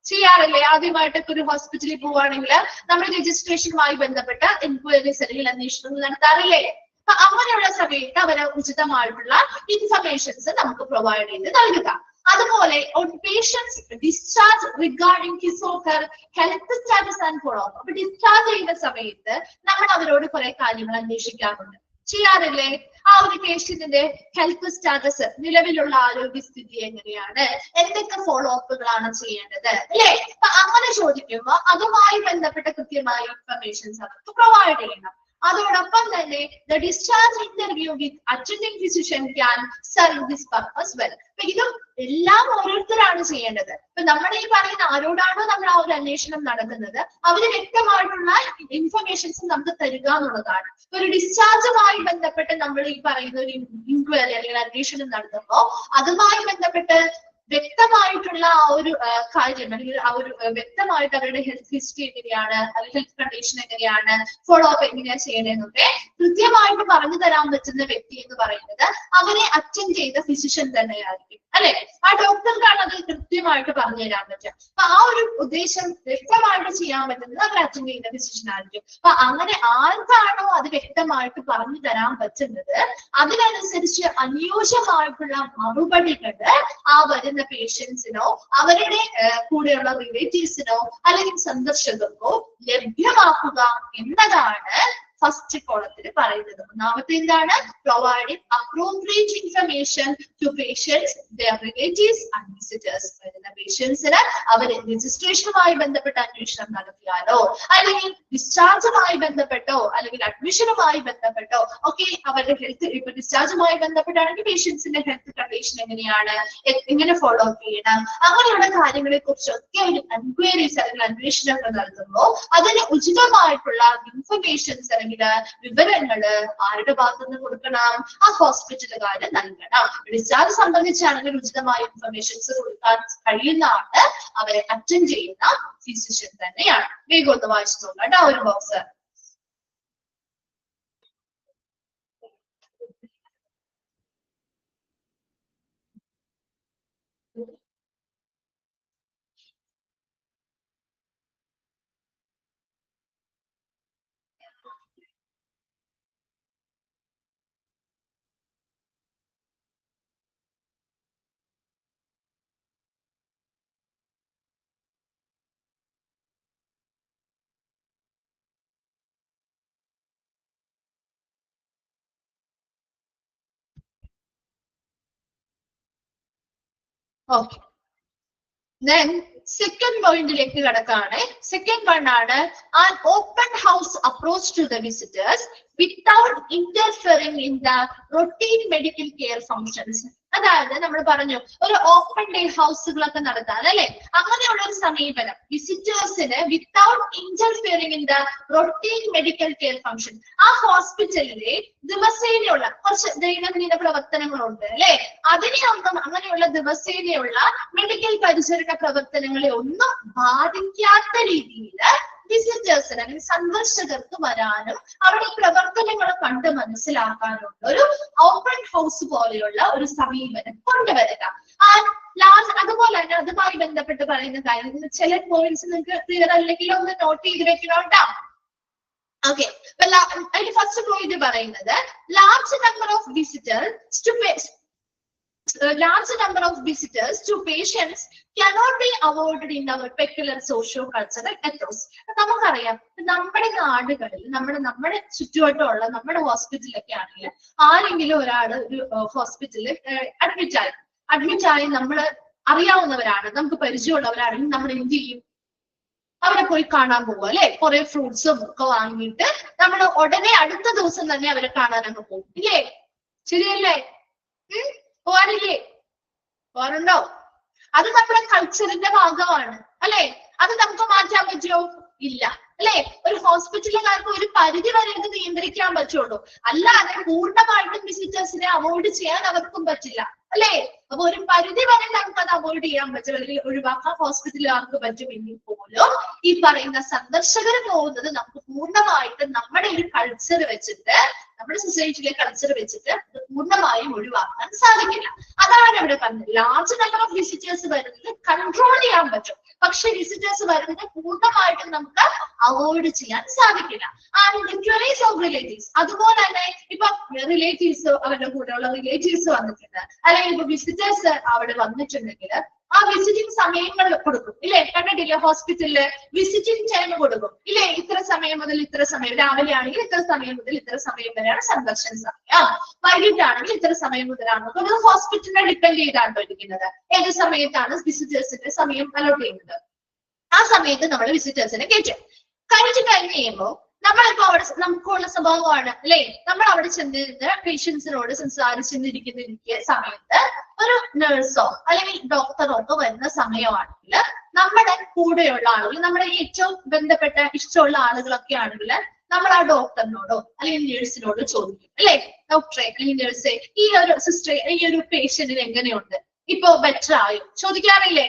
ചെയ്യാറില്ലേ? ആദ്യമായിട്ടൊക്കെ ഒരു ഹോസ്പിറ്റലിൽ പോവുകയാണെങ്കിൽ നമ്മൾ രജിസ്ട്രേഷനുമായി ബന്ധപ്പെട്ട എൻക്വയറീസ് അല്ലെങ്കിൽ അന്വേഷണങ്ങൾ നടത്താറില്ലേ? അപ്പൊ അങ്ങനെയുള്ള സമയത്ത് അവര് ഉചിതമായിട്ടുള്ള ഇൻഫർമേഷൻസ് നമുക്ക് പ്രൊവൈഡ് ചെയ്ത് നൽകുക. അതുപോലെ patients discharge regarding his or her health status and follow up. അപ്പൊ ഡിസ്ചാർജ് ചെയ്യുന്ന സമയത്ത് നമ്മൾ അവരോട് കുറെ കാര്യങ്ങൾ അന്വേഷിക്കാറുണ്ട്, ചെയ്യാറില്ലേ? ആ ഒരു പേഷ്യന്റിന്റെ ഹെൽത്ത് സ്റ്റാറ്റസ്, നിലവിലുള്ള ആരോഗ്യസ്ഥിതി എങ്ങനെയാണ്, എന്തൊക്കെ ഫോളോ അപ്പുകളാണ് ചെയ്യേണ്ടത് അല്ലെ? അപ്പൊ അങ്ങനെ ചോദിക്കുമ്പോൾ അതുമായി ബന്ധപ്പെട്ട കൃത്യമായ ഇൻഫർമേഷൻസ് അവർക്ക് പ്രൊവൈഡ് ചെയ്യണം. അതോടൊപ്പം തന്നെ the discharge interview with അറ്റൻഡിംഗ് physician can serve this purpose well. അപ്പൊ ഇതും എല്ലാം ഓരോരുത്തരാണ് ചെയ്യേണ്ടത്. ഇപ്പൊ നമ്മൾ ഈ പറയുന്ന ആരോടാണോ നമ്മൾ ആ ഒരു അന്വേഷണം നടത്തുന്നത് അവര് വ്യക്തമായിട്ടുള്ള ഇൻഫർമേഷൻസ് നമുക്ക് തരിക എന്നുള്ളതാണ്. ഒരു ഡിസ്ചാർജുമായി ബന്ധപ്പെട്ട് നമ്മൾ ഈ പറയുന്ന ഒരു ഇൻക്വയറി അല്ലെങ്കിൽ അന്വേഷണം നടത്തുമ്പോൾ അതുമായി ബന്ധപ്പെട്ട് വ്യക്തമായിട്ടുള്ള ആ ഒരു കാര്യം അല്ലെങ്കിൽ ആ ഒരു വ്യക്തമായിട്ട് അവരുടെ ഹെൽത്ത് ഹിസ്റ്ററി എങ്ങനെയാണ്, അല്ലെങ്കിൽ ഹെൽത്ത് കണ്ടീഷൻ എങ്ങനെയാണ്, ഫോളോ അപ്പ് എങ്ങനെയാണ് ചെയ്യണമെന്നൊക്കെ കൃത്യമായിട്ട് പറഞ്ഞു തരാൻ പറ്റുന്ന വ്യക്തി എന്ന് പറയുന്നത് അവരെ അറ്റൻഡ് ചെയ്ത ഫിസിഷ്യൻ തന്നെയായിരിക്കും അല്ലെ? ആ ഡോക്ടർക്കാണ് അത് കൃത്യമായിട്ട് പറഞ്ഞു തരാൻ പറ്റുക. അപ്പൊ ആ ഒരു ഉദ്ദേശം വ്യക്തമായിട്ട് ചെയ്യാൻ പറ്റുന്നത് അവർ അറ്റൻഡ് ചെയ്യുന്ന ഫിസിഷ്യൻ ആയിരിക്കും. അപ്പൊ അങ്ങനെ ആർക്കാണോ അത് വ്യക്തമായിട്ട് പറഞ്ഞു തരാൻ പറ്റുന്നത് അതിനനുസരിച്ച് അനുയോജ്യമായിട്ടുള്ള മറുപടികൾ ആ വരുന്ന പേഷ്യൻസിനോ അവരുടെ കൂടെയുള്ള റിലേറ്റീവ്സിനോ അല്ലെങ്കിൽ സന്ദർശകർക്കോ ലഭ്യമാക്കുക എന്നതാണ് ഫസ്റ്റ് കോളത്തിൽ പറയുന്നത്. ഒന്നാമത്തെ എന്താണ്? Providing appropriate information to patients, their relatives and visitors. വരുന്ന പേഷ്യൻസിന് അവർ രജിസ്ട്രേഷനുമായി ബന്ധപ്പെട്ട അന്വേഷണം നടത്തിയാലോ അല്ലെങ്കിൽ ഡിസ്ചാർജുമായി ബന്ധപ്പെട്ടോ അല്ലെങ്കിൽ അഡ്മിഷനുമായി ബന്ധപ്പെട്ടോ ഒക്കെ അവരുടെ ഹെൽത്ത്, ഇപ്പൊ ഡിസ്ചാർജുമായി ബന്ധപ്പെട്ടാണെങ്കിൽ പേഷ്യൻസിന്റെ ഹെൽത്ത് കണ്ടീഷൻ എങ്ങനെയാണ്, എങ്ങനെ ഫോളോ അപ്പ് ചെയ്യണം, അങ്ങനെയുള്ള കാര്യങ്ങളെ കുറിച്ചൊക്കെ ഒരു എൻക്വയറീസ് അല്ലെങ്കിൽ അന്വേഷണങ്ങൾ നടത്തുമ്പോൾ അതിന് ഉചിതമായിട്ടുള്ള ഇൻഫർമേഷൻസ് അല്ലെങ്കിൽ വിവരങ്ങള് ആരുടെ ഭാഗത്തുനിന്ന് കൊടുക്കണം? ആ ഹോസ്പിറ്റലുകാര് നൽകണം. ഡിസ്ചാർജ് സംബന്ധിച്ചാണെങ്കിൽ ഉചിതമായ ഇൻഫർമേഷൻസ് കൊടുക്കാൻ കഴിയുന്ന ആള് അവരെ അറ്റൻഡ് ചെയ്യുന്ന ഫിസിഷ്യൻ തന്നെയാണ്. വേഗം ഒന്ന് വായിച്ചു നോക്കാം കേട്ടോ ഒരു ബോക്സ്. ഓക്കെ, then സെക്കൻഡ് പോയിന്റിലേക്ക് കടക്കാണ്. സെക്കൻഡ് വൺ ആണ് an open house approach to the visitors without interfering in the routine medical care functions. അതായത് നമ്മൾ പറഞ്ഞു ഒരു ഓപ്പൺ ഡേ ഹൗസുകളൊക്കെ നടത്താൻ അല്ലെ? അങ്ങനെയുള്ള ഒരു സമീപനം വിസിറ്റേഴ്സിന് without interfering in the routine medical care function. ആ ഹോസ്പിറ്റലിലെ ദിവസേനയുള്ള കുറച്ച് ദൈനംദിന പ്രവർത്തനങ്ങളുണ്ട് അല്ലെ? അതിനെയൊന്നും അങ്ങനെയുള്ള ദിവസേനയുള്ള മെഡിക്കൽ പരിചരണ പ്രവർത്തനങ്ങളെ ഒന്നും ബാധിക്കാത്ത രീതിയിൽ വിസിറ്റേഴ്സിന് അല്ലെങ്കിൽ സന്ദർശകർക്ക് വരാനും അവിടെ പ്രവർത്തനങ്ങൾ കണ്ട് മനസ്സിലാക്കാനുള്ള ഒരു ഓപ്പൺ ഹൗസ് പോലെയുള്ള ഒരു സമീപനം കൊണ്ടുവരിക. അതുപോലെ തന്നെ അതുമായി ബന്ധപ്പെട്ട് പറയുന്ന കാര്യം ചില പോയിന്റ്സ് നിങ്ങൾക്ക് ക്ലിയർ അല്ലെങ്കിൽ ഒന്ന് നോട്ട് ചെയ്ത് വെക്കണോട്ടാ. ഓക്കെ, അതിന്റെ ഫസ്റ്റ് പോയിന്റ് പറയുന്നത് large number of visitors to patients cannot be avoided in our peculiar socio-cultural ethos. നമുക്കറിയാം നമ്മുടെ നാടുകളിൽ നമ്മുടെ ചുറ്റുവട്ടമുള്ള നമ്മുടെ ഹോസ്പിറ്റലൊക്കെ ആണെങ്കിൽ ആരെങ്കിലും ഒരാൾ ഒരു ഹോസ്പിറ്റലിൽ അഡ്മിറ്റ് ആയി നമ്മൾ അറിയാവുന്നവരാണ്, നമുക്ക് പരിചയമുള്ളവരാണെങ്കിൽ നമ്മൾ എന്ത് ചെയ്യും? അവരെ പോയി കാണാൻ പോകും അല്ലെ? കുറെ ഫ്രൂട്ട്സും ഒക്കെ വാങ്ങിയിട്ട് നമ്മൾ ഉടനെ അടുത്ത ദിവസം തന്നെ അവരെ കാണാനൊക്കെ പോകും ഇല്ലേ? ശരിയല്ലേ? പോവാനില്ലേ? പോവാറുണ്ടോ? അത് നമ്മുടെ കൾച്ചറിന്റെ ഭാഗമാണ് അല്ലെ. അത് നമുക്ക് മാറ്റാൻ പറ്റുമോ? ഇല്ല അല്ലെ. ഒരു ഹോസ്പിറ്റലുകാർക്ക് ഒരു പരിധി വരെ ഇത് നിയന്ത്രിക്കാൻ പറ്റുള്ളൂ, അല്ലാതെ പൂർണ്ണമായിട്ടും വിസിറ്റേഴ്സിനെ അവോയ്ഡ് ചെയ്യാൻ അവർക്കും പറ്റില്ല അല്ലെ. അപ്പൊ ഒരു പരിധി വരെ നമുക്ക് അത് അവോയ്ഡ് ചെയ്യാൻ പറ്റും, അല്ലെങ്കിൽ ഒഴിവാക്കാൻ ഹോസ്പിറ്റലുകാർക്ക് പറ്റുമെങ്കിൽ പോലും ഈ പറയുന്ന സന്ദർശകർ പോകുന്നത് നമുക്ക് പൂർണ്ണമായിട്ടും നമ്മുടെ ഒരു കൾച്ചർ വെച്ചിട്ട്, നമ്മുടെ സൊസൈറ്റിയിലെ കൾച്ചർ വെച്ചിട്ട് അത് പൂർണ്ണമായും ഒഴിവാക്കാൻ സാധിക്കില്ല. അതാണ് ഇവിടെ പറഞ്ഞത്. ലാർജ് നമ്പർ ഓഫ് വിസിറ്റേഴ്സ് വരുന്നത് കൺട്രോൾ ചെയ്യാൻ പറ്റും, പക്ഷെ വിസിറ്റേഴ്സ് വരുന്നത് പൂർണ്ണമായിട്ടും നമുക്ക് അവോയ്ഡ് ചെയ്യാൻ സാധിക്കില്ല. റിലേറ്റീവ്സ്, അതുപോലെ തന്നെ ഇപ്പൊ റിലേറ്റീവ്സ്, അവരുടെ കൂടെയുള്ള റിലേറ്റീവ്സ് വന്നിട്ടുണ്ട്, അല്ലെങ്കിൽ ഇപ്പൊ വിസിറ്റേഴ്സ് അവിടെ വന്നിട്ടുണ്ടെങ്കിൽ ആ വിസിറ്റിംഗ് സമയങ്ങൾ കൊടുക്കും ഇല്ലേ. കണ്ടിട്ടില്ലേ ഹോസ്പിറ്റലില് വിസിറ്റിംഗ് ടൈം കൊടുക്കും ഇല്ലേ. ഇത്ര സമയം മുതൽ ഇത്ര സമയം, രാവിലെ ആണെങ്കിൽ ഇത്ര സമയം മുതൽ ഇത്ര സമയം വരെയാണ് സന്ദർശന സമയം, വൈകിട്ടാണെങ്കിൽ ഇത്ര സമയം മുതലാണ്. അത് ഹോസ്പിറ്റലിനെ ഡിപ്പെൻഡ് ചെയ്താണ് ഇരിക്കുന്നത് ഏത് സമയത്താണ് വിസിറ്റേഴ്സിന്റെ സമയം അലോട്ട് ചെയ്യുന്നത്. ആ സമയത്ത് നമ്മൾ വിസിറ്റേഴ്സിനെ കയറ്റും. കഴിച്ചു കഴിഞ്ഞ് കഴിയുമ്പോൾ നമ്മളിപ്പോ അവിടെ നമുക്കുള്ള സ്വഭാവമാണ് അല്ലെ, നമ്മൾ അവിടെ ചെന്നിരുന്ന് പേഷ്യൻസിനോട് സംസാരിച്ചിരിക്കുന്ന സമയത്ത് ഒരു നഴ്സോ അല്ലെങ്കിൽ ഡോക്ടറോ ഒക്കെ വരുന്ന സമയമാണെങ്കിൽ നമ്മുടെ കൂടെയുള്ള ആളുകൾ, നമ്മുടെ ഏറ്റവും ബന്ധപ്പെട്ട ഇഷ്ടമുള്ള ആളുകളൊക്കെ ആണെങ്കിൽ നമ്മൾ ആ ഡോക്ടറിനോടോ അല്ലെങ്കിൽ നേഴ്സിനോടോ ചോദിക്കും അല്ലെ, ഡോക്ടറെ അല്ലെങ്കിൽ നേഴ്സെ ഈ ഒരു സിസ്റ്ററെ ഈ ഒരു പേഷ്യന്റിന് എങ്ങനെയുണ്ട്, ഇപ്പൊ ബെറ്റർ ആയോ ചോദിക്കാറില്ലേ.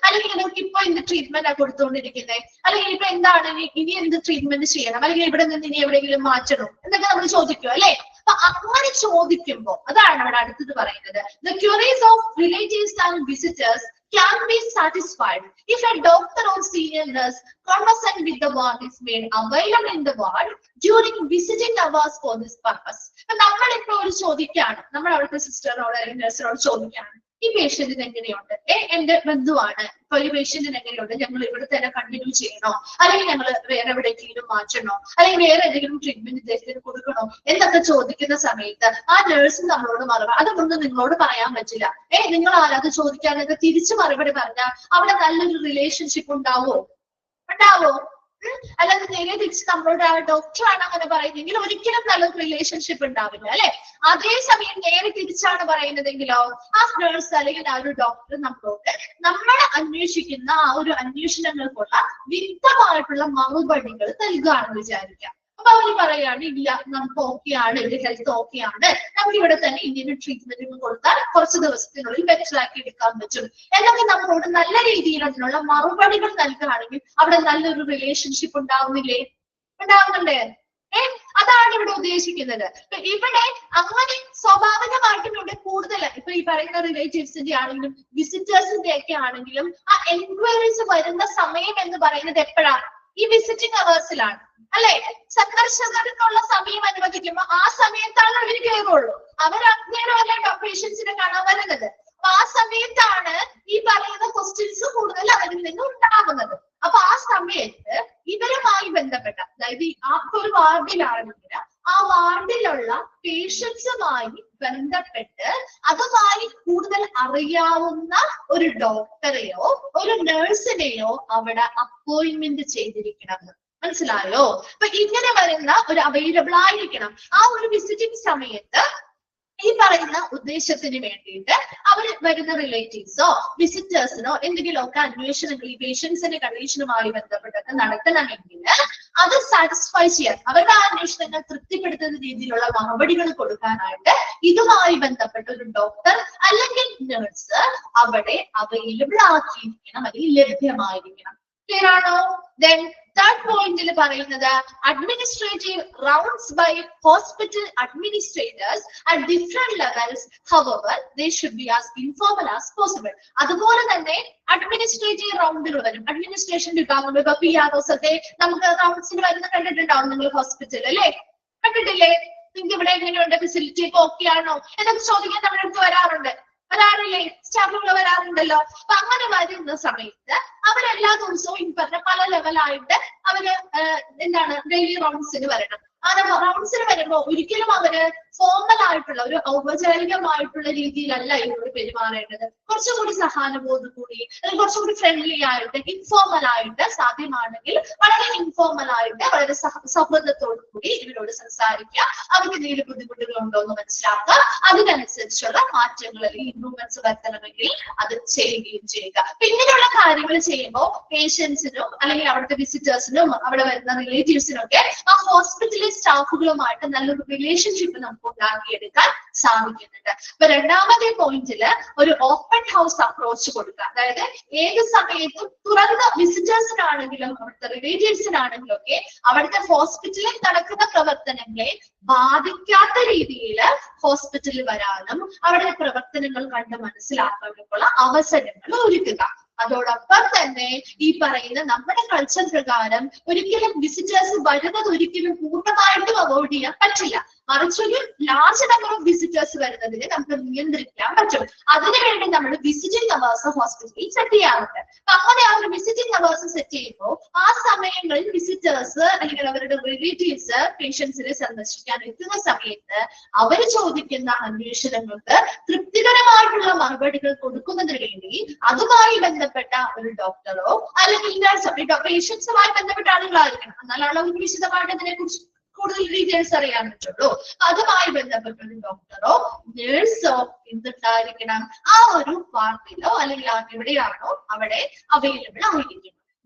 അല്ലെങ്കിൽ നമുക്ക് ഇപ്പൊ എന്ത് ട്രീറ്റ്മെന്റ് ആ കൊടുത്തുകൊണ്ടിരിക്കുന്നത്, അല്ലെങ്കിൽ ഇപ്പൊ എന്താണ് ഇനി എന്ത് ട്രീറ്റ്മെന്റ് ചെയ്യണം, അല്ലെങ്കിൽ ഇവിടെ നിന്ന് ഇനി എവിടെയെങ്കിലും മാറ്റണോ എന്നൊക്കെ നമ്മൾ ചോദിക്കും അല്ലെ. അപ്പൊ അങ്ങനെ ചോദിക്കുമ്പോ അതാണ് അവിടെ അടുത്തത് പറയുന്നത്. The queries of relatives and visitors can be satisfied if a doctor or senior nurse conversant with the ward is made available in the ward during visiting hours for this purpose. നമ്മളിപ്പോ ഒരു ചോദിക്കാണ്, നമ്മൾ അവിടുത്തെ സിസ്റ്ററിനോട് അല്ലെങ്കിൽ നഴ്സിനോട് ചോദിക്കാണ്, ഈ പേഷ്യന്റിന് എങ്ങനെയുണ്ട്, എന്റെ ബന്ധുവാണ്, ഇപ്പൊ ഈ പേഷ്യന്റിന് എങ്ങനെയുണ്ട്, ഞങ്ങൾ ഇവിടെ തന്നെ കണ്ടിന്യൂ ചെയ്യണോ, അല്ലെങ്കിൽ ഞങ്ങൾ വേറെ എവിടെയെങ്കിലും മാറ്റണോ, അല്ലെങ്കിൽ വേറെ എന്തെങ്കിലും ട്രീറ്റ്മെന്റ് ഇദ്ദേഹത്തിന് കൊടുക്കണോ എന്നൊക്കെ ചോദിക്കുന്ന സമയത്ത് ആ നഴ്സ് നമ്മളോട് മറുപടി, അതൊന്നും നിങ്ങളോട് പറയാൻ പറ്റില്ല. നിങ്ങൾ ആരാത് ചോദിക്കാനൊക്കെ തിരിച്ചു മറുപടി പറഞ്ഞാൽ അവിടെ നല്ലൊരു റിലേഷൻഷിപ്പ് ഉണ്ടാവോ? അല്ലാതെ നേരെ തിരിച്ച് നമ്മളോട് ആ ഡോക്ടറാണ് അങ്ങനെ പറയുന്നതെങ്കിൽ ഒരിക്കലും നല്ലൊരു റിലേഷൻഷിപ്പ് ഉണ്ടാവില്ല അല്ലെ. അതേസമയം നേരെ തിരിച്ചാണ് പറയുന്നതെങ്കിലോ ആ നഴ്സ് അല്ലെങ്കിൽ ആ ഒരു ഡോക്ടർ നമ്മളോട് നമ്മൾ അന്വേഷിക്കുന്ന ആ ഒരു അന്വേഷണങ്ങൾക്കുള്ള വ്യക്തമായിട്ടുള്ള മറുപടികൾ നൽകുകയാണെന്ന് വിചാരിക്കാം. അപ്പൊ അവര് പറയാണ്, ഇല്ല നമുക്ക് ഓക്കെയാണ്, എന്റെ ഹെൽത്ത് ഓക്കെയാണ്, നമുക്ക് ഇവിടെ തന്നെ ഇന്ത്യൻ ട്രീറ്റ്മെന്റ് കൊടുത്താൽ കുറച്ച് ദിവസത്തിനുള്ളിൽ ബെറ്റർ ആക്കി എടുക്കാൻ പറ്റും എന്നൊക്കെ നമ്മളോട് നല്ല രീതിയിൽ അതിനുള്ള മറുപടികൾ നൽകുകയാണെങ്കിൽ അവിടെ നല്ലൊരു റിലേഷൻഷിപ്പ് ഉണ്ടാവുന്നില്ലേ? ഉണ്ടാവുന്നുണ്ട്. അതാണ് ഇവിടെ ഉദ്ദേശിക്കുന്നത്. ഇവിടെ അങ്ങനെ സ്വാഭാവികമായിട്ടും ഇവിടെ കൂടുതൽ ഇപ്പൊ ഈ പറയുന്ന റിലേറ്റീവ്സിന്റെ ആണെങ്കിലും വിസിറ്റേഴ്സിന്റെ ഒക്കെ ആണെങ്കിലും ആ എൻക്വയറീസ് വരുന്ന സമയം എന്ന് പറയുന്നത് എപ്പോഴാണ്? ഈ വിസിറ്റിംഗ് അവേഴ്സിലാണ് അല്ലെ. സന്ദർശകർക്കുള്ള സമയം അനുവദിക്കുമ്പോൾ ആ സമയത്താണ് അവർ കയറുള്ളൂ. അവർ അന്നേരമല്ല പേഷ്യൻസിനെ കാണാൻ വരുന്നത്. അപ്പൊ ആ സമയത്താണ് ഈ പറയുന്ന ക്വസ്റ്റ്യൻസ് കൂടുതൽ അവരിൽ നിന്ന് ഉണ്ടാകുന്നത്. അപ്പൊ ആ സമയത്ത് ഇവരുമായി ബന്ധപ്പെട്ട, അതായത് ആ ഒരു വാർഡിലാണെങ്കിൽ ആ വാർഡിലുള്ള പേഷ്യൻസുമായി ബന്ധപ്പെട്ട് അതുമായി കൂടുതൽ അറിയാവുന്ന ഒരു ഡോക്ടറെയോ ഒരു നഴ്സിനെയോ അവിടെ അപ്പോയിന്റ്മെന്റ് ചെയ്തിരിക്കണം. മനസ്സിലായോ? അപ്പൊ ഇങ്ങനെ വരുന്ന ഒരു അവൈലബിൾ ആയിരിക്കണം. ആ ഒരു വിസിറ്റിംഗ് സമയത്ത് ഈ പറയുന്ന ഉദ്ദേശത്തിന് വേണ്ടിയിട്ട് അവർ വരുന്ന റിലേറ്റീവ്സോ വിസിറ്റേഴ്സിനോ എന്തെങ്കിലുമൊക്കെ അന്വേഷണങ്ങൾ ഈ പേഷ്യൻസിന്റെ കണ്ടീഷനുമായി ബന്ധപ്പെട്ടൊക്കെ നടത്തണമെങ്കിൽ അത് സാറ്റിസ്ഫൈ ചെയ്യാൻ, അവരുടെ ആ അന്വേഷണങ്ങൾ തൃപ്തിപ്പെടുത്തുന്ന രീതിയിലുള്ള മറുപടികൾ കൊടുക്കാനായിട്ട് ഇതുമായി ബന്ധപ്പെട്ട ഒരു ഡോക്ടർ അല്ലെങ്കിൽ നഴ്സ് അവിടെ അവൈലബിൾ ആക്കിയിരിക്കണം, അല്ലെങ്കിൽ ലഭ്യമായിരിക്കണം. ക്ലിയർ ആണോ? ദെൻ തേർഡ് പോയിന്റിൽ പറയുന്നത് administrative rounds by hospital administrators at different levels, however they should be as informal as possible. അതുപോലെ തന്നെ അഡ്മിനിസ്ട്രേറ്റീവ് റൗണ്ടുകൾ വരും. അഡ്മിനിസ്ട്രേഷൻ വിഭാഗം ഇപ്പൊ PROs ഒക്കെ നമുക്ക് റൗണ്ട്സിന് വരുന്ന കണ്ടിട്ടുണ്ടാവും നിങ്ങൾ ഹോസ്പിറ്റൽ അല്ലെ, കണ്ടിട്ടില്ലേ? നിങ്ങൾക്ക് ഇവിടെ എങ്ങനെയുണ്ട്, ഫെസിലിറ്റി ഒക്കെ ഓക്കെ ആണോ എന്നൊക്കെ ചോദിക്കാൻ നമ്മുടെ അടുത്ത് വരാറില്ലേ? സ്റ്റാഫുകൾ വരാറുണ്ടല്ലോ. അപ്പൊ അങ്ങനെ വരുന്ന സമയത്ത് അവരെല്ലാ ദിവസവും ഈ പറഞ്ഞ പല ലെവലായിട്ട് അവര് എന്താണ് ഡെയിലി റൗണ്ട്സിന് വരണം. ആ റൗണ്ട്സിന് വരുമ്പോ ഒരിക്കലും അവര് ഫോർമൽ ആയിട്ടുള്ള ഒരു ഔപചാരികമായിട്ടുള്ള രീതിയിലല്ല ഇവരോട് പെരുമാറേണ്ടത്. കുറച്ചുകൂടി സഹാനുഭൂതി കൂടി അല്ലെങ്കിൽ കുറച്ചുകൂടി ഫ്രണ്ട്ലി ആയിട്ട് ഇൻഫോർമൽ ആയിട്ട്, സാധ്യമാണെങ്കിൽ വളരെ ഇൻഫോർമൽ ആയിട്ട് വളരെ സൗഹൃദത്തോടു കൂടി ഇവരോട് സംസാരിക്കുക. അവർക്ക് എന്തെങ്കിലും ബുദ്ധിമുട്ടുകൾ ഉണ്ടോ എന്ന് മനസ്സിലാക്കുക. അതിനനുസരിച്ചുള്ള മാറ്റങ്ങൾ അല്ലെങ്കിൽ ഇംപ്രൂവ്മെന്റ്സ് വരുത്തണമെങ്കിൽ അത് ചെയ്യുകയും ചെയ്യുക. പിന്നീടുള്ള കാര്യങ്ങൾ ചെയ്യുമ്പോൾ പേഷ്യൻസിനും അല്ലെങ്കിൽ അവിടുത്തെ വിസിറ്റേഴ്സിനും അവിടെ വരുന്ന റിലേറ്റീവ്സിനും ഒക്കെ ആ ഹോസ്പിറ്റലിലെ സ്റ്റാഫുകളുമായിട്ട് നല്ലൊരു റിലേഷൻഷിപ്പ് നമുക്ക് ഉണ്ടാക്കിയെടുക്കാൻ സാധിക്കുന്നുണ്ട്. അപ്പൊ രണ്ടാമത്തെ പോയിന്റില് ഒരു ഓപ്പൺ ഹൗസ് അപ്രോച്ച് കൊടുക്കുക. അതായത് ഏത് സമയത്തും തുറന്ന വിസിറ്റേഴ്സിനാണെങ്കിലും അവിടുത്തെ റിലേറ്റീവ്സിനാണെങ്കിലും ഒക്കെ അവിടുത്തെ ഹോസ്പിറ്റലിൽ നടക്കുന്ന പ്രവർത്തനങ്ങളെ ബാധിക്കാത്ത രീതിയിൽ ഹോസ്പിറ്റലിൽ വരാനും അവരുടെ പ്രവർത്തനങ്ങൾ കണ്ട് മനസ്സിലാക്കാനുമുള്ള അവസരങ്ങൾ ഒരുക്കുക. അതോടൊപ്പം തന്നെ ഈ പറയുന്ന നമ്മുടെ കൾച്ചർ പ്രകാരം ഒരിക്കലും വിസിറ്റേഴ്സ് വരുന്നത് ഒരിക്കലും പൂർണ്ണമായിട്ടും അവോയ്ഡ് ചെയ്യാൻ പറ്റില്ല. മറിച്ചൊരു ലാർജ് നമ്പർ ഓഫ് വിസിറ്റേഴ്സ് വരുന്നതിന് നമുക്ക് നിയന്ത്രിക്കാൻ പറ്റും. അതിനുവേണ്ടി നമ്മൾ വിസിറ്റിംഗ് അവേഴ്സ് ഹോസ്പിറ്റലിൽ സെറ്റ് ചെയ്യാറുണ്ട്. അപ്പൊ അങ്ങനെ ആ ഒരു വിസിറ്റിംഗ് അവേഴ്സ് സെറ്റ് ചെയ്യുമ്പോൾ ആ സമയങ്ങളിൽ വിസിറ്റേഴ്സ് അല്ലെങ്കിൽ അവരുടെ റിലേറ്റീവ്സ് പേഷ്യൻസിനെ സന്ദർശിക്കാൻ എത്തുന്ന സമയത്ത് അവർ ചോദിക്കുന്ന അന്വേഷണങ്ങൾക്ക് തൃപ്തികരമായിട്ടുള്ള മറുപടികൾ കൊടുക്കുന്നതിന് വേണ്ടി അതുമായി ബന്ധപ്പെട്ട ഒരു ഡോക്ടറോ അല്ലെങ്കിൽ പേഷ്യൻസുമായി ബന്ധപ്പെട്ട ആളുകളായിരിക്കണം. എന്നാലാണ് അവർക്ക് വിശദമായിട്ട് ഇതിനെ കുറിച്ച് കൂടുതൽ ഡീറ്റെയിൽസ് അറിയാൻ പറ്റുള്ളൂ. അതുമായി ബന്ധപ്പെട്ട ഒരു ഡോക്ടറോ നേഴ്സോ എന്തുണ്ടായിരിക്കണം, ആ ഒരു വാർഡിലോ അല്ലെങ്കിൽ എവിടെയാണോ അവിടെ അവൈലബിൾ ആയിരിക്കണം.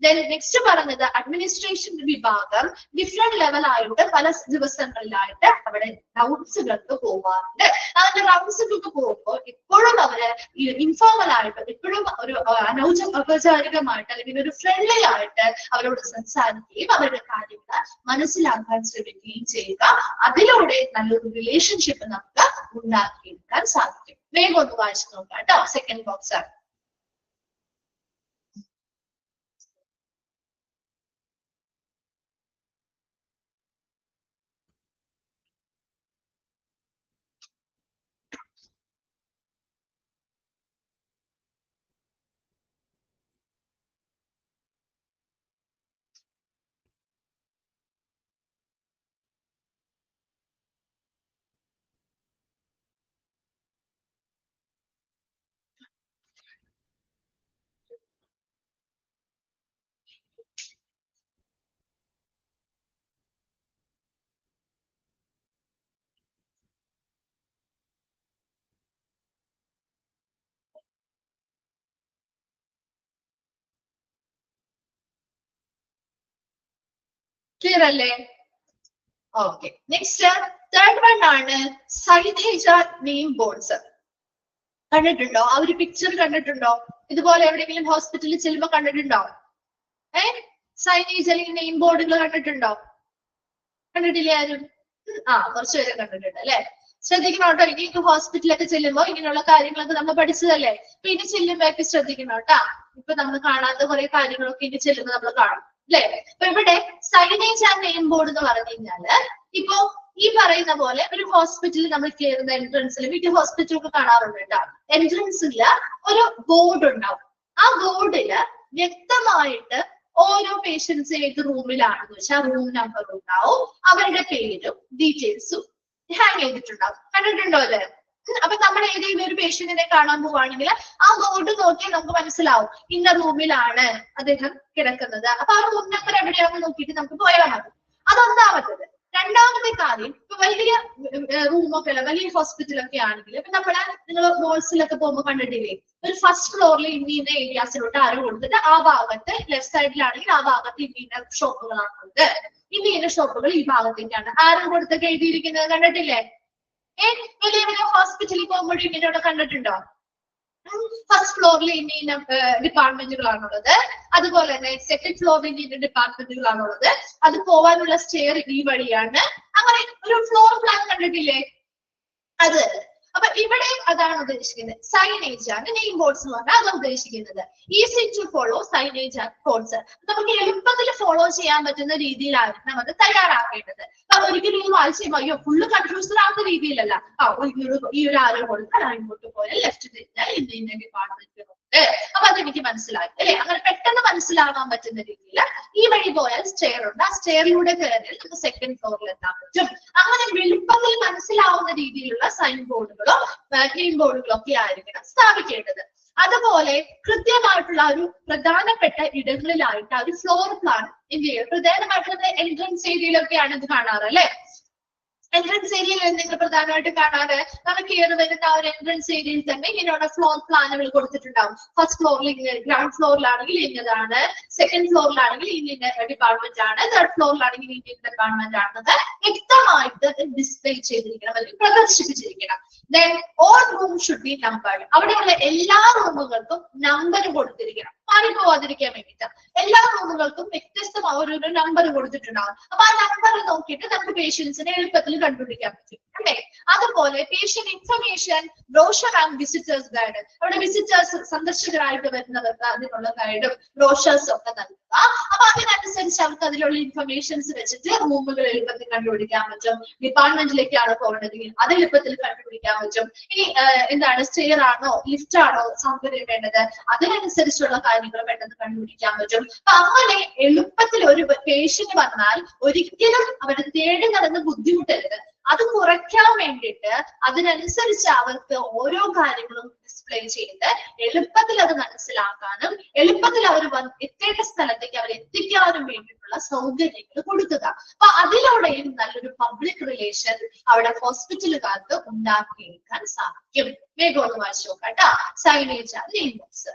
നെക്സ്റ്റ് പറഞ്ഞത് അഡ്മിനിസ്ട്രേഷൻ വിഭാഗം ഡിഫറെന്റ് ലെവൽ ആയിട്ട് പല ദിവസങ്ങളിലായിട്ട് അവിടെ റൗണ്ട്സുകൾക്ക് പോവാറുണ്ട്. അങ്ങനെ റൗണ്ട്സുകൾക്ക് പോകുമ്പോൾ എപ്പോഴും അവര് ഇൻഫോർമൽ ആയിട്ട് എപ്പോഴും ഒരു ഔപചാരികമായിട്ട് അല്ലെങ്കിൽ ഒരു ഫ്രണ്ട്ലി ആയിട്ട് അവരോട് സംസാരിക്കുകയും അവരുടെ കാര്യങ്ങൾ മനസ്സിലാക്കാൻ ശ്രമിക്കുകയും ചെയ്യുക. അതിലൂടെ നല്ലൊരു റിലേഷൻഷിപ്പ് നമുക്ക് ഉണ്ടാക്കിയെടുക്കാൻ സാധിക്കും. വേഗം ഒന്ന് വായിച്ചു നോക്കാം കേട്ടോ. സെക്കൻഡ് ബോക്സ് ആണ്. ക്ലിയർ അല്ലേ? ഓക്കെ. നെക്സ്റ്റ് തേർഡ് വൺ ആണ് സൈനേജ് നെയിം ബോർഡ്സ്. കണ്ടിട്ടുണ്ടോ? ആ ഒരു പിക്ചർ കണ്ടിട്ടുണ്ടോ? ഇതുപോലെ എവിടെയെങ്കിലും ഹോസ്പിറ്റലിൽ ചെല്ലുമ്പോ കണ്ടിട്ടുണ്ടോ? സൈനേജ് അല്ലെങ്കിൽ നെയിം ബോർഡുകൾ കണ്ടിട്ടുണ്ടോ? കണ്ടിട്ടില്ലേ ആരും? കുറച്ചു പേരെ കണ്ടിട്ടുണ്ട് അല്ലെ? ശ്രദ്ധിക്കണം കേട്ടോ. ഇനി ഹോസ്പിറ്റലൊക്കെ ചെല്ലുമ്പോ ഇങ്ങനെയുള്ള കാര്യങ്ങളൊക്കെ നമ്മൾ പഠിച്ചതല്ലേ. അപ്പൊ ഇനി ചെല്ലുമ്പോഴൊക്കെ ശ്രദ്ധിക്കണം കേട്ടാ. ഇപ്പൊ നമ്മൾ കാണാത്ത കുറെ കാര്യങ്ങളൊക്കെ ഇനി ചെല്ലുമ്പോ നമ്മൾ കാണും അല്ലെ? അപ്പൊ ഇവിടെ സൈനേജ് ആൻഡ് നെയിം ബോർഡ് എന്ന് പറഞ്ഞു കഴിഞ്ഞാല് ഇപ്പൊ ഈ പറയുന്ന പോലെ ഒരു ഹോസ്പിറ്റലിൽ നമ്മൾ കയറുന്ന എൻട്രൻസിൽ മിക്ക ഹോസ്പിറ്റലൊക്കെ കാണാറുണ്ട് കേട്ടോ. എൻട്രൻസിൽ ഒരു ബോർഡ് ഉണ്ടാവും. ആ ബോർഡില് വ്യക്തമായിട്ട് ഓരോ പേഷ്യൻസ് ഏത് റൂമിലാണെന്ന് വെച്ചാൽ റൂം നമ്പർ ഉണ്ടാവും, അവരുടെ പേരും ഡീറ്റെയിൽസും ഹാങ് ചെയ്തിട്ടുണ്ടാവും. കണ്ടിട്ടുണ്ടോ അല്ലേ? അപ്പൊ നമ്മൾ ഏതെങ്കിലും ഒരു പേഷ്യന്റിനെ കാണാൻ പോവാണെങ്കിൽ ആ ബോർഡ് നോക്കിയാൽ നമുക്ക് മനസ്സിലാവും ഇന്ന റൂമിലാണ് അദ്ദേഹം കിടക്കുന്നത്. അപ്പൊ ആ റൂം നമ്പർ എവിടെയാണെന്ന് നോക്കിയിട്ട് നമുക്ക് പോയാൽ മതി. അതൊന്നാമത്തത്. രണ്ടാമത്തെ കാര്യം, ഇപ്പൊ വലിയ റൂമൊക്കെ അല്ല, വലിയ ഹോസ്പിറ്റലൊക്കെ ആണെങ്കിൽ ഇപ്പൊ നിങ്ങൾ മോൾസിലൊക്കെ പോകുമ്പോൾ കണ്ടിട്ടില്ലേ, ഒരു ഫസ്റ്റ് ഫ്ലോറിൽ ഇന്ന ഏരിയാസിലോട്ട് ആരോ കൊടുത്തിട്ട് ആ ഭാഗത്ത് ലെഫ്റ്റ് സൈഡിലാണെങ്കിൽ ആ ഭാഗത്ത് ഇന്ന ഷോപ്പുകളാണുള്ളത്, ഇന്ന ഷോപ്പുകൾ ഈ ഭാഗത്തേക്കാണ് ആരും കൊടുത്തൊക്കെ എഴുതിയിരിക്കുന്നത് കണ്ടിട്ടില്ലേ? വലിയ വലിയ ഹോസ്പിറ്റലിൽ പോകുമ്പോഴും ഇങ്ങനെ കണ്ടിട്ടുണ്ടോ? ഫസ്റ്റ് ഫ്ലോറിൽ ഇന്ന ഡിപ്പാർട്ട്മെന്റുകളാണുള്ളത്, അതുപോലെ തന്നെ സെക്കൻഡ് ഫ്ലോറിൽ ഇന്ന ഡിപ്പാർട്ട്മെന്റുകളാണുള്ളത്, അത് പോവാനുള്ള സ്റ്റെയർ ഈ വഴിയാണ്. അങ്ങനെ ഒരു ഫ്ലോർ പ്ലാൻ കണ്ടിട്ടില്ലേ? അത് അപ്പൊ ഇവിടെ അതാണ് ഉദ്ദേശിക്കുന്നത്. സൈനേജ് ആണ് നെയിം ബോർഡ്സ് എന്ന് പറഞ്ഞാൽ അതാണ് ഉദ്ദേശിക്കുന്നത്. Easy to follow signage and codes. നമുക്ക് എളുപ്പത്തിൽ ഫോളോ ചെയ്യാൻ പറ്റുന്ന രീതിയിലായിരിക്കണം അത് തയ്യാറാക്കേണ്ടത്. അപ്പൊ ഒരിക്കലും വായിച്ച് ചെയ്യുമ്പോൾ അയ്യോ ഫുള്ള് കൺഫ്യൂസ്ഡ് ആവുന്ന രീതിയിലല്ല. ഈ ഒരു ആരോ കൊടുത്താൽ ഇങ്ങോട്ട് പോയാൽ ലെഫ്റ്റ് തിരിഞ്ഞാൽ ഇന്ന ഡിപ്പാർട്ട്മെന്റ് ഉണ്ട്, അപ്പൊ അതെനിക്ക് മനസ്സിലായി അല്ലെ? അങ്ങനെ പെട്ടെന്ന് മനസ്സിലാവാൻ പറ്റുന്ന രീതിയിൽ ഈ വഴി പോയാൽ സ്റ്റെയർ ഉണ്ട്, ആ സ്റ്റെയറിലൂടെ കയറിയാൽ നമുക്ക് സെക്കൻഡ് ഫ്ലോറിൽ എത്താൻ പറ്റും. അങ്ങനെ എളുപ്പത്തിൽ മനസ്സിലാവുന്ന രീതിയിലുള്ള സൈൻ ബോർഡുകളോ ഗ്രീൻ ബോർഡുകളോ ഒക്കെ ആയിരിക്കണം സ്ഥാപിക്കേണ്ടത്. അതുപോലെ കൃത്യമായിട്ടുള്ള ഒരു പ്രധാനപ്പെട്ട ഇടങ്ങളിലായിട്ട് ആ ഒരു ഫ്ലോർ പ്ലാൻ എന്ത് ചെയ്യുക, പ്രധാനമായിട്ടുള്ള എൻട്രൻസ് ഏരിയയിലൊക്കെയാണ് ഇത് കാണാറ് അല്ലെ. എൻട്രൻസ് ഏരിയയിൽ നിങ്ങൾ പ്രധാനമായിട്ട് കാണാറ് നമുക്ക് കയറി വരുന്ന ആ ഒരു എൻട്രൻസ് ഏരിയയിൽ തന്നെ ഇങ്ങനെയുള്ള ഫ്ലോർ പ്ലാനുകൾ കൊടുത്തിട്ടുണ്ടാവും. ഫസ്റ്റ് ഫ്ലോറിൽ ഗ്രൗണ്ട് ഫ്ലോറിലാണെങ്കിൽ ഇന്നതാണ്, സെക്കൻഡ് ഫ്ലോറിലാണെങ്കിൽ ഇന്ന ഡിപ്പാർട്ട്മെന്റ് ആണ്, തേർഡ് ഫ്ലോറിലാണെങ്കിൽ ഇന്ന ഡിപ്പാർട്ട്മെന്റ് ആണെന്നത് വ്യക്തമായിട്ട് ഡിസ്പ്ലേ ചെയ്തിരിക്കണം അല്ലെങ്കിൽ പ്രദർശിപ്പിച്ചിരിക്കണം. Then all room should be numbered. അവിടെയുള്ള എല്ലാ റൂമുകൾക്കും നമ്പർ കൊടുത്തിരിക്കണം, മാറിപ്പോവാതിരിക്കാൻ വേണ്ടിയിട്ട്. എല്ലാ റൂമുകൾക്കും വ്യത്യസ്തമായ ഒരു നമ്പർ കൊടുത്തിട്ടുണ്ടാവും. അപ്പൊ ആ നമ്പർ നോക്കിയിട്ട് നമുക്ക് പേഷ്യൻസിനെ എളുപ്പത്തിൽ കണ്ടുപിടിക്കാൻ പറ്റും അല്ലേ. അതുപോലെ patient information brochure and visitors guide. അവിടെ വിസിറ്റേഴ്സ് സന്ദർശകരായിട്ട് വരുന്നവർക്ക് അതിനുള്ള ഗൈഡും ബ്രോഷേഴ്സും ഒക്കെ നൽകുക. അപ്പൊ അതിനനുസരിച്ച് അവർക്ക് അതിലുള്ള ഇൻഫർമേഷൻസ് വെച്ചിട്ട് റൂമുകൾ എളുപ്പത്തിൽ കണ്ടുപിടിക്കാൻ പറ്റും. ഡിപ്പാർട്ട്മെന്റിലേക്കാണ് പോകേണ്ടതെങ്കിൽ അത് എളുപ്പത്തിൽ കണ്ടുപിടിക്കാൻ പറ്റും. ഇനി എന്താണ് സ്റ്റെയർ ആണോ ലിഫ്റ്റ് ആണോ സൗകര്യം വേണ്ടത്, അതിനനുസരിച്ചുള്ള കാര്യങ്ങൾ പെട്ടെന്ന് കണ്ടുപിടിക്കാൻ പറ്റും. അപ്പൊ അങ്ങനെ എളുപ്പത്തിൽ ഒരു പേഷ്യന്റ് വന്നാൽ ഒരിക്കലും അവരെ തേടി നടന്ന് ബുദ്ധിമുട്ടരുത്. അത് കുറയ്ക്കാൻ വേണ്ടിയിട്ട് അതിനനുസരിച്ച് അവർക്ക് ഓരോ കാര്യങ്ങളും ഡിസ്പ്ലേ ചെയ്ത് എളുപ്പത്തിൽ അത് മനസ്സിലാക്കാനും എളുപ്പത്തിൽ അവർ എത്തേണ്ട സ്ഥലത്തേക്ക് അവർ എത്തിക്കാനും വേണ്ടിയിട്ടുള്ള സൗകര്യങ്ങൾ കൊടുക്കുക. അപ്പൊ അതിലൂടെയും നല്ലൊരു പബ്ലിക് റിലേഷൻ അവിടെ ഹോസ്പിറ്റലുകാർക്ക് ഉണ്ടാക്കിയെടുക്കാൻ സാധിക്കും. വേഗം ഒന്ന് വായിച്ചു നോക്കാം കേട്ടോ. Signage and name box.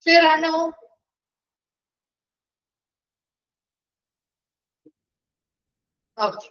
Clear ആണോ? ഓക്കെ.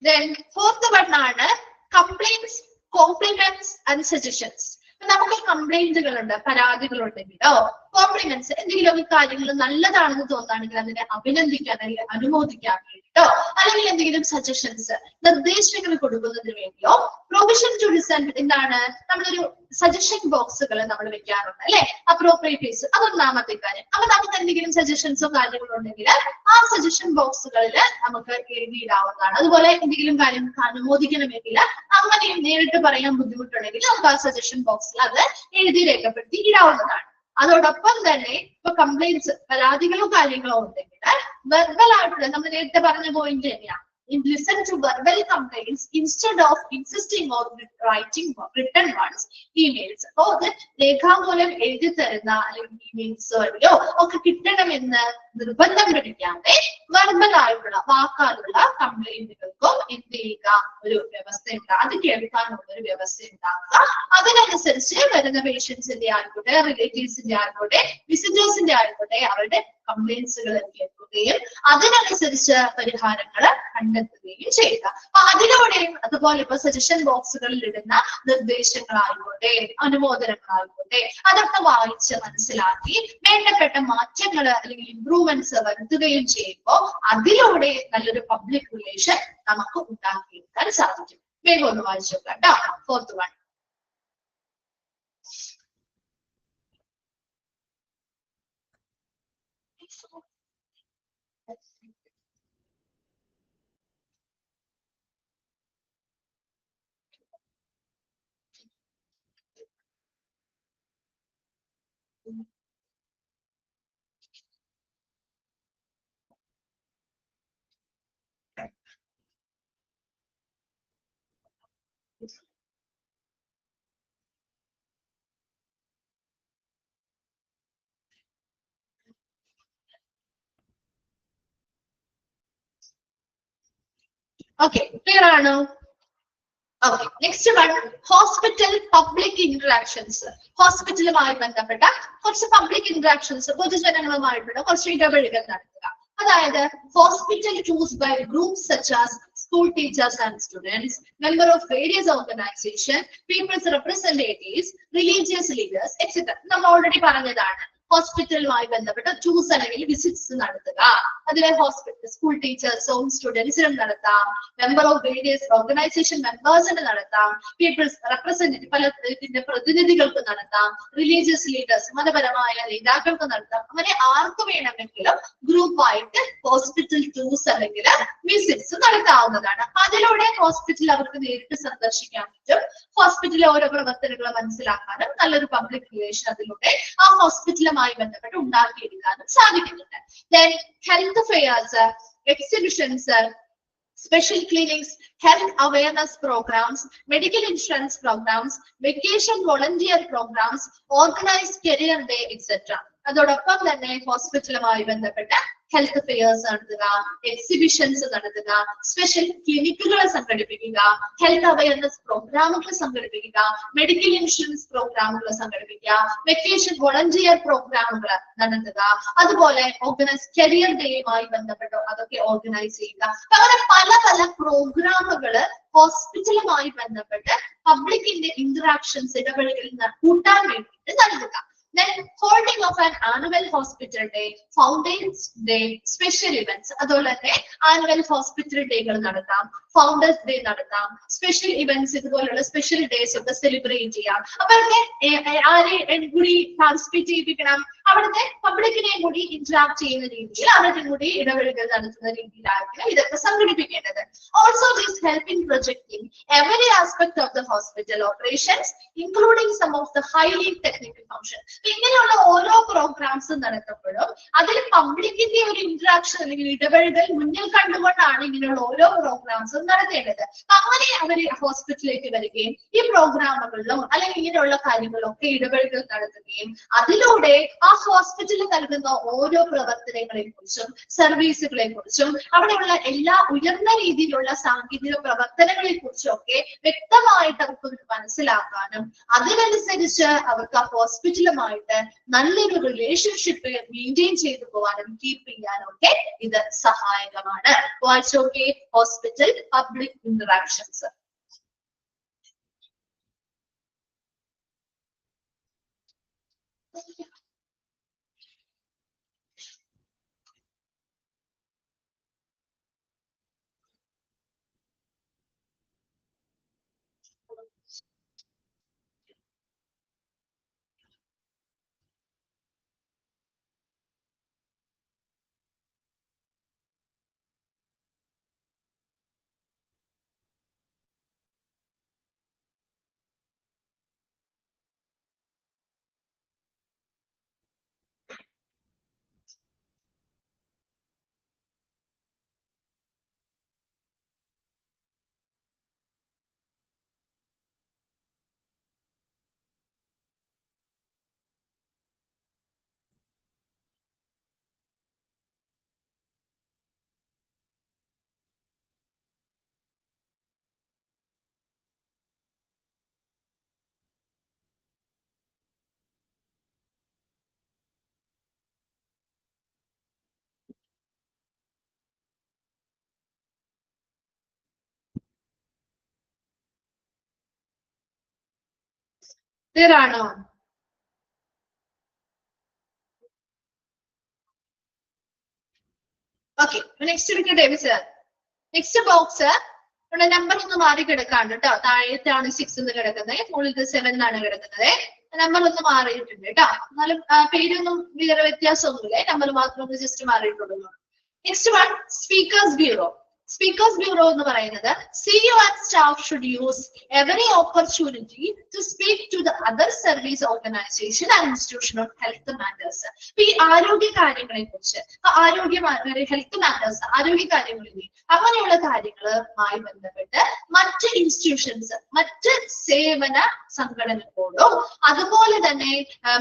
Then fourth one ആണ് complaints, compliments and suggestions. നമുക്ക് കംപ്ലൈന്റുകൾ ഉണ്ട്, പരാതികൾ ഉണ്ടെങ്കിലോ കോംപ്ലിമെന്റ്സ് എന്തെങ്കിലും കാര്യങ്ങൾ നല്ലതാണെന്ന് തോന്നുകയാണെങ്കിൽ അതിനെ അഭിനന്ദിക്കാൻ അല്ലെങ്കിൽ അനുമോദിക്കാൻ വേണ്ടിട്ടോ അല്ലെങ്കിൽ എന്തെങ്കിലും സജഷൻസ് നിർദ്ദേശങ്ങൾ കൊടുക്കുന്നതിന് വേണ്ടിയോ പ്രൊവിഷൻ ടു റിസൾട്ട് എന്താണ് നമ്മളൊരു സജഷൻ ബോക്സുകൾ നമ്മൾ വെക്കാറുണ്ട് അല്ലെ. അപ്രോപ്രിയേറ്റീവ്സ് അതൊന്നാമത്തെ കാര്യം. അപ്പൊ നമുക്ക് എന്തെങ്കിലും സജഷൻസോ കാര്യങ്ങളോ ഉണ്ടെങ്കിൽ ആ സജഷൻ ബോക്സുകളിൽ നമുക്ക് എഴുതിയിടാവുന്നതാണ്. അതുപോലെ എന്തെങ്കിലും കാര്യങ്ങൾക്ക് അനുമോദിക്കണമെങ്കിൽ അങ്ങനെയും നേരിട്ട് പറയാൻ ബുദ്ധിമുട്ടുണ്ടെങ്കിൽ നമുക്ക് ആ സജഷൻ ബോക്സിൽ അത് എഴുതി രേഖപ്പെടുത്തി ഇടാവുന്നതാണ്. അതോടൊപ്പം തന്നെ ഇപ്പൊ കംപ്ലൈന്റ്സ് പരാതികളോ കാര്യങ്ങളോ ഉണ്ടെങ്കിൽ വെർബൽ ആയിട്ടുള്ള നമ്മൾ നേരത്തെ പറഞ്ഞ പോയിന്റ് തന്നെയാണ്. Listen to verbal complaints instead of insisting on writing written ones, emails. അപ്പോ അത് രേഖാമൂലം എഴുതി തരുന്ന അല്ലെങ്കിൽ ഇമെയിൽസ് വഴിയോ ഒക്കെ കിട്ടണമെന്ന് നിർബന്ധം പിടിക്കാതെ വെർബൽ ആയിട്ടുള്ള വാക്കാലുള്ള കംപ്ലൈന്റുകൾക്കും എന്ത് ചെയ്യുക ഒരു വ്യവസ്ഥ ഉണ്ടാകുക, അത് കേൾക്കാനുള്ള ഒരു വ്യവസ്ഥ ഉണ്ടാക്കുക. അതിനനുസരിച്ച് വരുന്ന പേഷ്യൻസിന്റെ ആയിക്കോട്ടെ റിലേറ്റീവ്സിന്റെ ആയിക്കോട്ടെ വിസിറ്റേഴ്സിന്റെ ആയിക്കോട്ടെ അവരുടെ കംപ്ലൈന്റ്സുകൾ കേൾക്കുകയും അതിനനുസരിച്ച് പരിഹാരങ്ങൾ കണ്ടെത്തുകയും ചെയ്യുക. അപ്പൊ അതിലൂടെയും അതുപോലെ ഇപ്പൊ സജഷൻ ബോക്സുകളിൽ ഇടുന്ന നിർദ്ദേശങ്ങളായിക്കോട്ടെ അനുമോദനങ്ങളായിക്കോട്ടെ അതൊക്കെ വായിച്ച് മനസ്സിലാക്കി വേണ്ടപ്പെട്ട മാറ്റങ്ങൾ അല്ലെങ്കിൽ ഇംപ്രൂവ്മെന്റ്സ് വരുത്തുകയും ചെയ്യുമ്പോൾ അതിലൂടെ നല്ലൊരു പബ്ലിക് റിലേഷൻ നമുക്ക് ഉണ്ടാക്കിയെടുക്കാൻ സാധിക്കും. വേഗം ഒന്ന് വായിച്ചു നോക്കാം കേട്ടോ. Fourth one. ഓക്കെ, ക്ലിയർ ആണോ? Okay, next one hospital public interactions. ഹോസ്പിറ്റലുമായി ബന്ധപ്പെട്ട കുറച്ച് പബ്ലിക് ഇന്ററാക്ഷൻസ്, പൊതുജനങ്ങളുമായിട്ടുള്ള കുറച്ച് ഇടപെടലുകൾ നടത്തുക. അതായത് hospital choose by groups such as school teachers and students, member of various organizations, people's representatives, religious leaders, etc. നമ്മൾ ഓൾറെഡി പറഞ്ഞതാണ്. ഹോസ്പിറ്റലുമായി ബന്ധപ്പെട്ട ചൂസ് അല്ലെങ്കിൽ വിസിറ്റ്സ് നടത്തുക. അതിലെ ഹോസ്പിറ്റൽ സ്കൂൾ ടീച്ചേഴ്സും സ്റ്റുഡൻസിനും നടത്താം, മെമ്പർ ഓഫ് വേരിയസ് ഓർഗനൈസേഷൻ മെമ്പേഴ്സിന് നടത്താം, പീപ്പിൾസ് റെപ്രസെന്റേറ്റീവ് പല ഇതിന്റെ പ്രതിനിധികൾക്ക് നടത്താം, റിലീജിയസ് ലീഡേഴ്സ് മതപരമായ നേതാക്കൾക്ക് നടത്താം. അങ്ങനെ ആർക്ക് വേണമെങ്കിലും ഗ്രൂപ്പായിട്ട് ഹോസ്പിറ്റൽ ടൂർസ് അല്ലെങ്കിൽ വിസിറ്റ്സ് നടത്താവുന്നതാണ്. അതിലൂടെ ഹോസ്പിറ്റൽ അവർക്ക് നേരിട്ട് സന്ദർശിക്കാൻ പറ്റും. ഹോസ്പിറ്റലിലെ ഓരോ പ്രവർത്തനങ്ങളും മനസ്സിലാക്കാനും നല്ലൊരു പബ്ലിക് റിലേഷൻ അതിലൂടെ ആ ഹോസ്പിറ്റലുമായി ബന്ധപ്പെട്ട് ഉണ്ടാക്കിയെടുക്കാനും സാധിക്കുന്നുണ്ട്. Then health fairs, exhibitions, special clinics, health awareness programs, medical insurance programs, vacation volunteer programs, organized career day, etc. അതോടൊപ്പം തന്നെ ഹോസ്പിറ്റലുമായി ബന്ധപ്പെട്ട ഹെൽത്ത് ഫെയർസ് നടത്തുക, എക്സിബിഷൻസ് നടത്തുക, സ്പെഷ്യൽ ക്ലിനിക്കുകൾ സംഘടിപ്പിക്കുക, ഹെൽത്ത് അവയർനെസ് പ്രോഗ്രാമുകൾ സംഘടിപ്പിക്കുക, മെഡിക്കൽ ഇൻഷുറൻസ് പ്രോഗ്രാമുകൾ സംഘടിപ്പിക്കുക, വെക്കേഷൻ വോളണ്ടിയർ പ്രോഗ്രാമുകൾ നടത്തുക, അതുപോലെ ഓർഗനൈസ് കരിയർ ഡേയുമായി ബന്ധപ്പെട്ടോ അതൊക്കെ ഓർഗനൈസ് ചെയ്യുക. അങ്ങനെ പല പല പ്രോഗ്രാമുകൾ ഹോസ്പിറ്റലുമായി ബന്ധപ്പെട്ട് പബ്ലിക്കിന്റെ ഇന്ററാക്ഷൻസ് ഇടപെടലുകളിൽ കൂട്ടാൻ വേണ്ടിയിട്ട് നൽകുക. Then holding of an annual hospital day, Founders Day, special events. അതുപോലെ തന്നെ ആനുവൽ ഹോസ്പിറ്റൽ ഡേകൾ നടത്താം, ഫൗണ്ടേഴ്സ് ഡേ നടത്താം, സ്പെഷ്യൽ ഇവന്റ്സ് ഇതുപോലുള്ള സ്പെഷ്യൽ ഡേയ്സ് ഒക്കെ സെലിബ്രേറ്റ് ചെയ്യാം. അപ്പൊ ആരെ കൂടി പാർട്ടിസിപ്പേറ്റ് ചെയ്യിപ്പിക്കണം, അവിടുത്തെ പബ്ലിക്കിനെയും കൂടി ഇന്ററാക്ട് ചെയ്യുന്ന രീതിയിൽ അവരുടെ കൂടി ഇടപെടലുകൾ നടത്തുന്ന രീതിയിലായിരിക്കും ഇതൊക്കെ സംഘടിപ്പിക്കേണ്ടത്. Also this help in projecting every aspect of the hospital operations, including some of the highly technical functions. ഇങ്ങനെയുള്ള ഓരോ പ്രോഗ്രാംസ് നടത്തപ്പെടും. അതിൽ പബ്ലിക്കിന്റെ ഒരു ഇന്ററാക്ഷൻ അല്ലെങ്കിൽ ഇടപെടൽ മുന്നിൽ കണ്ടുകൊണ്ടാണ് ഇങ്ങനെയുള്ള ഓരോ പ്രോഗ്രാംസും നടത്തേണ്ടത്. അങ്ങനെ അവർ ഹോസ്പിറ്റലിലേക്ക് വരികയും ഈ പ്രോഗ്രാമുകളിലും അല്ലെങ്കിൽ ഇങ്ങനെയുള്ള കാര്യങ്ങളിലൊക്കെ ഇടപെടലുകൾ നടത്തുകയും അതിലൂടെ ആ ഹോസ്പിറ്റലിൽ നൽകുന്ന ഓരോ പ്രവർത്തനങ്ങളെ കുറിച്ചും സർവീസുകളെ കുറിച്ചും അവിടെയുള്ള എല്ലാ ഉയർന്ന രീതിയിലുള്ള സാങ്കേതിക പ്രവർത്തനങ്ങളെ കുറിച്ചും ഒക്കെ വ്യക്തമായിട്ട് അവർക്ക് മനസ്സിലാക്കാനും അതിനനുസരിച്ച് അവർക്ക് ആ ഹോസ്പിറ്റലുമായിട്ട് നല്ലൊരു റിലേഷൻഷിപ്പ് മെയിൻറ്റെയിൻ ചെയ്തു പോകാനും കീപ്പ് ചെയ്യാനും ഒക്കെ ഇത് സഹായകമാണ്. Hospital public interactions. Clear ആണോ? ഓക്കെ, നെക്സ്റ്റ് എടുക്കട്ടെ മിസ്. നെക്സ്റ്റ് ബോക്സ് ഇവിടെ നമ്പർ ഒന്ന് മാറി കിടക്കാണ്ട് കേട്ടോ. താഴത്താണ് 6 എന്ന് കിടക്കുന്നത്, മുകളിൽ 7 എന്നാണ് കിടക്കുന്നത്. നമ്പർ ഒന്ന് മാറിയിട്ടുണ്ട് കേട്ടോ. എന്നാലും പേരൊന്നും വേറെ വ്യത്യാസമൊന്നുമില്ലേ, നമ്പർ മാത്രം ഒന്ന് ജസ്റ്റ് മാറിയിട്ടുള്ളൂ. Next one speakers bureau. Speakers bureau എന്ന് പറയുന്നത് CEO and staff should use every opportunity to speak to the other service organization and institution on health matters. അപ്പൊ ഈ ആരോഗ്യ കാര്യങ്ങളെ കുറിച്ച്, ഹെൽത്ത് മാറ്റേഴ്സ്, ആരോഗ്യ കാര്യങ്ങളിൽ അങ്ങനെയുള്ള കാര്യങ്ങളുമായി ബന്ധപ്പെട്ട് മറ്റ് ഇൻസ്റ്റിറ്റ്യൂഷൻസ്, മറ്റ് സേവന സംഘടനകളോടും അതുപോലെ തന്നെ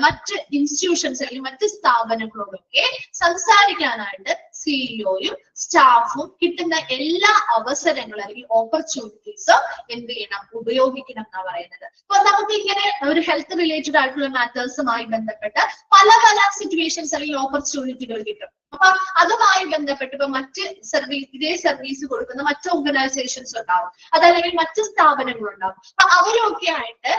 മറ്റ് ഇൻസ്റ്റിറ്റ്യൂഷൻസ് അല്ലെങ്കിൽ മറ്റ് സ്ഥാപനങ്ങളോടൊക്കെ സംസാരിക്കാനായിട്ട് സിഇഒയും സ്റ്റാഫും കിട്ടുന്ന എല്ലാ അവസരങ്ങളും അല്ലെങ്കിൽ ഓപ്പർച്യൂണിറ്റീസും എന്ത് ചെയ്യണം, ഉപയോഗിക്കണം എന്നാ പറയുന്നത്. അപ്പൊ നമുക്ക് ഇങ്ങനെ ഒരു ഹെൽത്ത് റിലേറ്റഡ് ആയിട്ടുള്ള മാറ്റേഴ്സുമായി ബന്ധപ്പെട്ട് പല പല സിറ്റുവേഷൻസ് അല്ലെങ്കിൽ ഓപ്പർച്യൂണിറ്റികൾ കിട്ടും. അപ്പൊ അതുമായി ബന്ധപ്പെട്ട് ഇപ്പൊ മറ്റ് ഇതേ സർവീസ് കൊടുക്കുന്ന മറ്റ് ഓർഗനൈസേഷൻസ് ഉണ്ടാവും, അതല്ലെങ്കിൽ മറ്റ് സ്ഥാപനങ്ങളുണ്ടാവും. അപ്പൊ അവരൊക്കെ ആയിട്ട്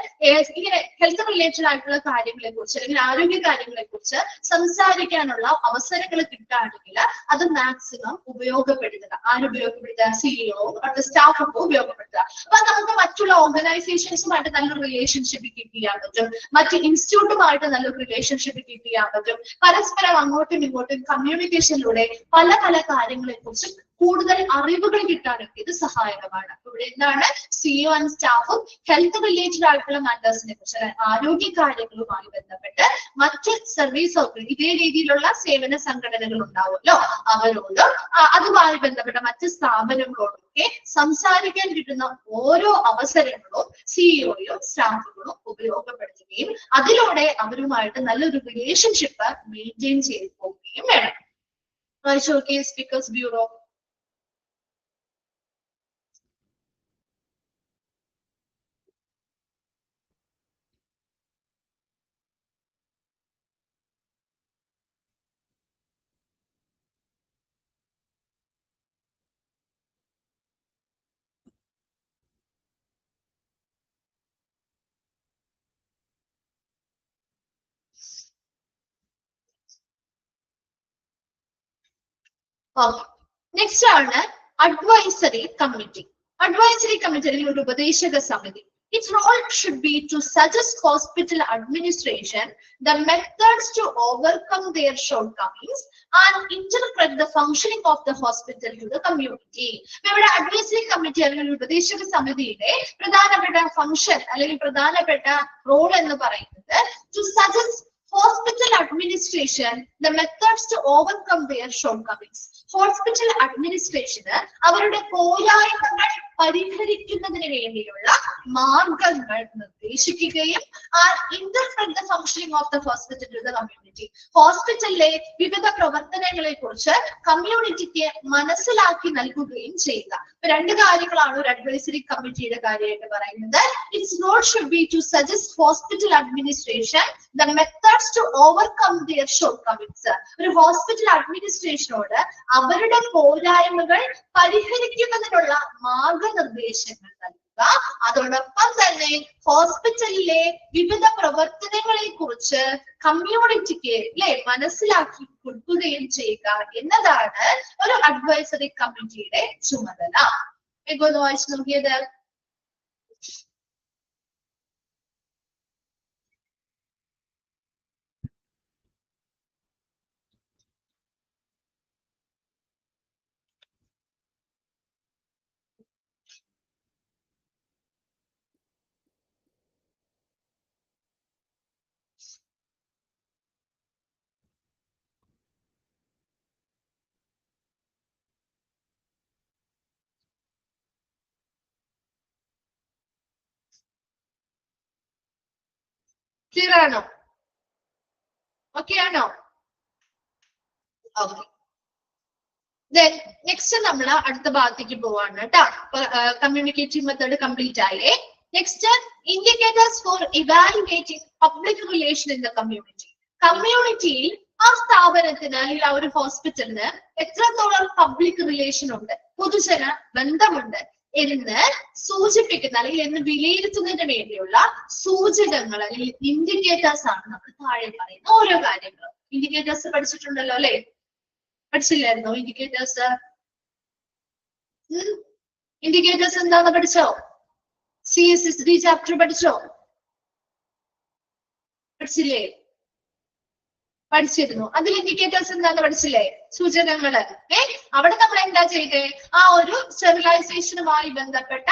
ഇങ്ങനെ ഹെൽത്ത് റിലേറ്റഡ് ആയിട്ടുള്ള കാര്യങ്ങളെ കുറിച്ച് അല്ലെങ്കിൽ ആരോഗ്യ കാര്യങ്ങളെ കുറിച്ച് സംസാരിക്കാനുള്ള അവസരങ്ങൾ കിട്ടുകയാണെങ്കിൽ അത് മാക്സിമം ഉപയോഗപ്പെടുത്തുക. ആരുപയോഗപ്പെടുത്തുക? സിഇഒ, മറ്റ് സ്റ്റാഫ് ഒക്കെ ഉപയോഗപ്പെടുത്തുക. അപ്പൊ നമുക്ക് മറ്റുള്ള ഓർഗനൈസേഷൻസുമായിട്ട് നല്ലൊരു റിലേഷൻഷിപ്പ് കീപ്പ് ചെയ്യാൻ പറ്റും, മറ്റ് ഇൻസ്റ്റിറ്റ്യൂട്ടുമായിട്ട് നല്ലൊരു റിലേഷൻഷിപ്പ് കീപ്പ് ചെയ്യാൻ പറ്റും. പരസ്പരം അങ്ങോട്ടും ഇങ്ങോട്ടും കമ്മ്യൂണിക്കേഷനിലൂടെ പല പല കാര്യങ്ങളെ കുറിച്ചും കൂടുതൽ അറിവുകൾ കിട്ടാനൊക്കെ ഇത് സഹായകമാണ്. ഇവിടെ എന്താണ്, സിഇഒ ആൻഡ് സ്റ്റാഫും ഹെൽത്ത് റിലേറ്റഡ് ആയിട്ടുള്ള മാറ്റേഴ്സിനെ കുറിച്ച്, ആരോഗ്യ കാര്യങ്ങളുമായി ബന്ധപ്പെട്ട് മറ്റ് സർവീസ് ഇതേ രീതിയിലുള്ള സേവന സംഘടനകൾ ഉണ്ടാവുമല്ലോ, അവരോടും അതുമായി ബന്ധപ്പെട്ട മറ്റ് സ്ഥാപനങ്ങളോടൊക്കെ സംസാരിക്കാൻ കിട്ടുന്ന ഓരോ അവസരങ്ങളും സിഇഒയും സ്റ്റാഫുകളും ഉപയോഗപ്പെടുത്തുകയും അതിലൂടെ അവരുമായിട്ട് നല്ലൊരു റിലേഷൻഷിപ്പ് മെയിൻറ്റെയിൻ ചെയ്ത് പോവുകയും വേണം. Speakers bureau. നെക്സ്റ്റ് ആണ് അഡ്വൈസറി കമ്മിറ്റി. അഡ്വൈസറി കമ്മിറ്റി അല്ലെങ്കിൽ ഒരു ഉപദേശക സമിതി. Its role should be to suggest hospital administration the methods to overcome their shortcomings and interpret the functioning of the hospital to the community. ഇവിടെ advisory committee അല്ലെങ്കിൽ ഉപദേശക സമിതിയുടെ പ്രധാനപ്പെട്ട ഫംഗ്ഷൻ അല്ലെങ്കിൽ പ്രധാനപ്പെട്ട റോൾ എന്ന് പറയുന്നത് to suggest hospital administration the methods to overcome their shortcomings. Hospital അഡ്മിനിസ്ട്രേഷന് അവരുടെ പോരായ്മകൾ പരിഹരിക്കുന്നതിന് വേണ്ടിയുള്ള മാർഗങ്ങൾ നിർദ്ദേശിക്കുകയും interpret the functioning of the hospital to the community. ഹോസ്പിറ്റലിലെ വിവിധ പ്രവർത്തനങ്ങളെ കുറിച്ച് കമ്മ്യൂണിറ്റിക്ക് മനസ്സിലാക്കി നൽകുകയും ചെയ്യുക. രണ്ട് കാര്യങ്ങളാണ് ഒരു അഡ്വൈസറി കമ്മിറ്റിയുടെ കാര്യമായിട്ട് പറയുന്നത്. Its role should be to suggest hospital administration the methods to overcome their shortcomings. ഒരു ഹോസ്പിറ്റൽ അഡ്മിനിസ്ട്രേഷനോട് അവരുടെ പോരായ്മകൾ പരിഹരിക്കുന്നതിനുള്ള മാർഗനിർദ്ദേശങ്ങൾ നൽകുക. അതോടൊപ്പം തന്നെ ഹോസ്പിറ്റലിലെ വിവിധ പ്രവർത്തനങ്ങളെ കുറിച്ച് കമ്മ്യൂണിറ്റിക്ക് മനസ്സിലാക്കി കൊടുക്കുകയും ചെയ്യുക എന്നതാണ് ഒരു അഡ്വൈസറി കമ്മിറ്റിയുടെ ചുമതല. ഒന്ന് വായിച്ചു നോക്കിയത്. ക്ലിയർ ആണോ? ഓക്കെ ആണോ? ഓക്കെ. നെക്സ്റ്റ് നമ്മൾ അടുത്ത ഭാഗത്തേക്ക് പോവാണ് കേട്ടോ. കമ്മ്യൂണിക്കേറ്റീവ് മെത്തേഡ് കംപ്ലീറ്റ് ആയില്ലേ. Next indicators for evaluating public relation in the community. കമ്മ്യൂണിറ്റിയിൽ ആ സ്ഥാപനത്തിന് അല്ലെങ്കിൽ ആ ഒരു ഹോസ്പിറ്റലിന് എത്രത്തോളം പബ്ലിക് റിലേഷൻ ഉണ്ട്, പൊതുജന ബന്ധമുണ്ട് എന്ന് സൂചിപ്പിക്കുന്ന അല്ലെങ്കിൽ എന്ന് വിലയിരുത്തുന്നതിന് വേണ്ടിയുള്ള സൂചകങ്ങൾ അല്ലെങ്കിൽ ഇൻഡിക്കേറ്റേഴ്സ് ആണ് നമ്മൾ താഴെ പറയുന്ന ഓരോ കാര്യങ്ങളും. ഇൻഡിക്കേറ്റേഴ്സ് പഠിച്ചിട്ടുണ്ടല്ലോ അല്ലെ? പഠിച്ചില്ലായിരുന്നോ ഇൻഡിക്കേറ്റേഴ്സ്? ഇൻഡിക്കേറ്റേഴ്സ് എന്താന്ന് പഠിച്ചോ? CSSD ചാപ്റ്റർ പഠിച്ചോ? പഠിച്ചില്ലേ? പഠിച്ചിരുന്നു. അതിൽ ഇൻഡിക്കേറ്റേഴ്സ് എന്താന്ന് പഠിച്ചില്ലേ? സൂചകങ്ങള്. അവിടെ നമ്മൾ എന്താ ചെയ്തേ? ആ ഒരു സ്റ്റെറിലൈസേഷനുമായി ബന്ധപ്പെട്ട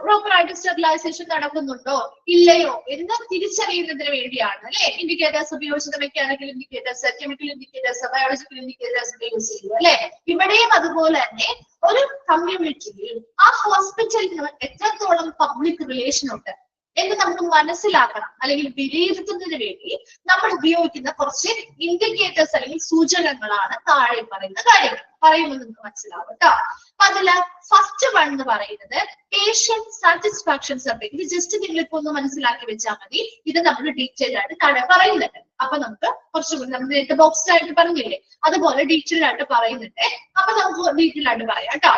പ്രോപ്പർ ആയിട്ട് സ്റ്റെറിലൈസേഷൻ നടക്കുന്നുണ്ടോ ഇല്ലയോ എന്ന് തിരിച്ചറിയുന്നതിന് വേണ്ടിയാണ് അല്ലെ ഇൻഡിക്കേറ്റേഴ്സ് ഉപയോഗിച്ചത്. Mechanical indicators, chemical indicators, biological indicators ഒക്കെ യൂസ് ചെയ്തു അല്ലെ. ഇവിടെയും അതുപോലെ തന്നെ ഒരു കമ്മ്യൂണിറ്റിയിൽ ആ ഹോസ്പിറ്റലിന് എത്രത്തോളം പബ്ലിക് റിലേഷൻ ഉണ്ട് എന്ന് നമുക്ക് മനസ്സിലാക്കണം അല്ലെങ്കിൽ വിലയിരുത്തുന്നതിന് വേണ്ടി നമ്മൾ ഉപയോഗിക്കുന്ന കുറച്ച് ഇൻഡിക്കേറ്റേഴ്സ് അല്ലെങ്കിൽ സൂചകങ്ങളാണ് താഴെ പറയുന്ന കാര്യങ്ങൾ. പറയുമ്പോൾ നിങ്ങൾക്ക് മനസ്സിലാവും കേട്ടോ. അപ്പൊ അതില് ഫസ്റ്റ് വൺ എന്ന് പറയുന്നത് പേഷ്യന്റ് സാറ്റിസ്ഫാക്ഷൻ സർവേ. ഇത് ജസ്റ്റ് നിങ്ങൾ ഇപ്പൊ ഒന്ന് മനസ്സിലാക്കി വെച്ചാൽ മതി. ഇത് നമ്മൾ ഡീറ്റെയിൽ ആയിട്ട് താഴെ പറയുന്നുണ്ട്. അപ്പൊ നമുക്ക് കുറച്ചുകൂടി നമ്മൾ നേരത്തെ ബോക്സ് ആയിട്ട് പറഞ്ഞില്ലേ, അതുപോലെ ഡീറ്റെയിൽ ആയിട്ട് പറയുന്നുണ്ട്. അപ്പൊ നമുക്ക് ഡീറ്റെയിൽ ആയിട്ട് പറയാം കേട്ടോ.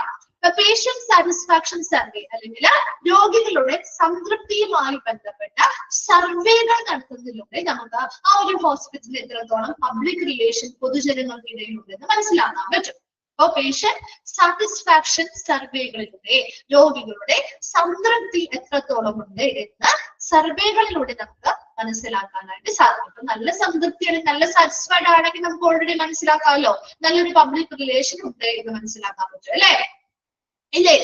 പേഷ്യന്റ് സാറ്റിസ്ഫാക്ഷൻ സർവേ അല്ലെങ്കിൽ രോഗികളുടെ സംതൃപ്തിയുമായി ബന്ധപ്പെട്ട സർവേകൾ നടത്തുന്നതിലൂടെ നമുക്ക് ആ ഒരു ഹോസ്പിറ്റലിൽ എത്രത്തോളം പബ്ലിക് റിലേഷൻ പൊതുജനങ്ങൾക്കിടയിലുണ്ടെന്ന് മനസ്സിലാക്കാൻ പറ്റും. അപ്പൊ പേഷ്യന്റ് സാറ്റിസ്ഫാക്ഷൻ സർവേകളിലൂടെ രോഗികളുടെ സംതൃപ്തി എത്രത്തോളം ഉണ്ട് എന്ന് സർവേകളിലൂടെ നമുക്ക് മനസ്സിലാക്കാനായിട്ട് സാധിക്കും. നല്ല സംതൃപ്തി അല്ലെങ്കിൽ നല്ല സാറ്റിസ്ഫൈഡ് ആണെങ്കിൽ നമുക്ക് ഓൾറെഡി മനസ്സിലാക്കാമല്ലോ നല്ലൊരു പബ്ലിക് റിലേഷൻ ഉണ്ട് എന്ന് മനസ്സിലാക്കാൻ പറ്റും അല്ലെ? ഇല്ലേ?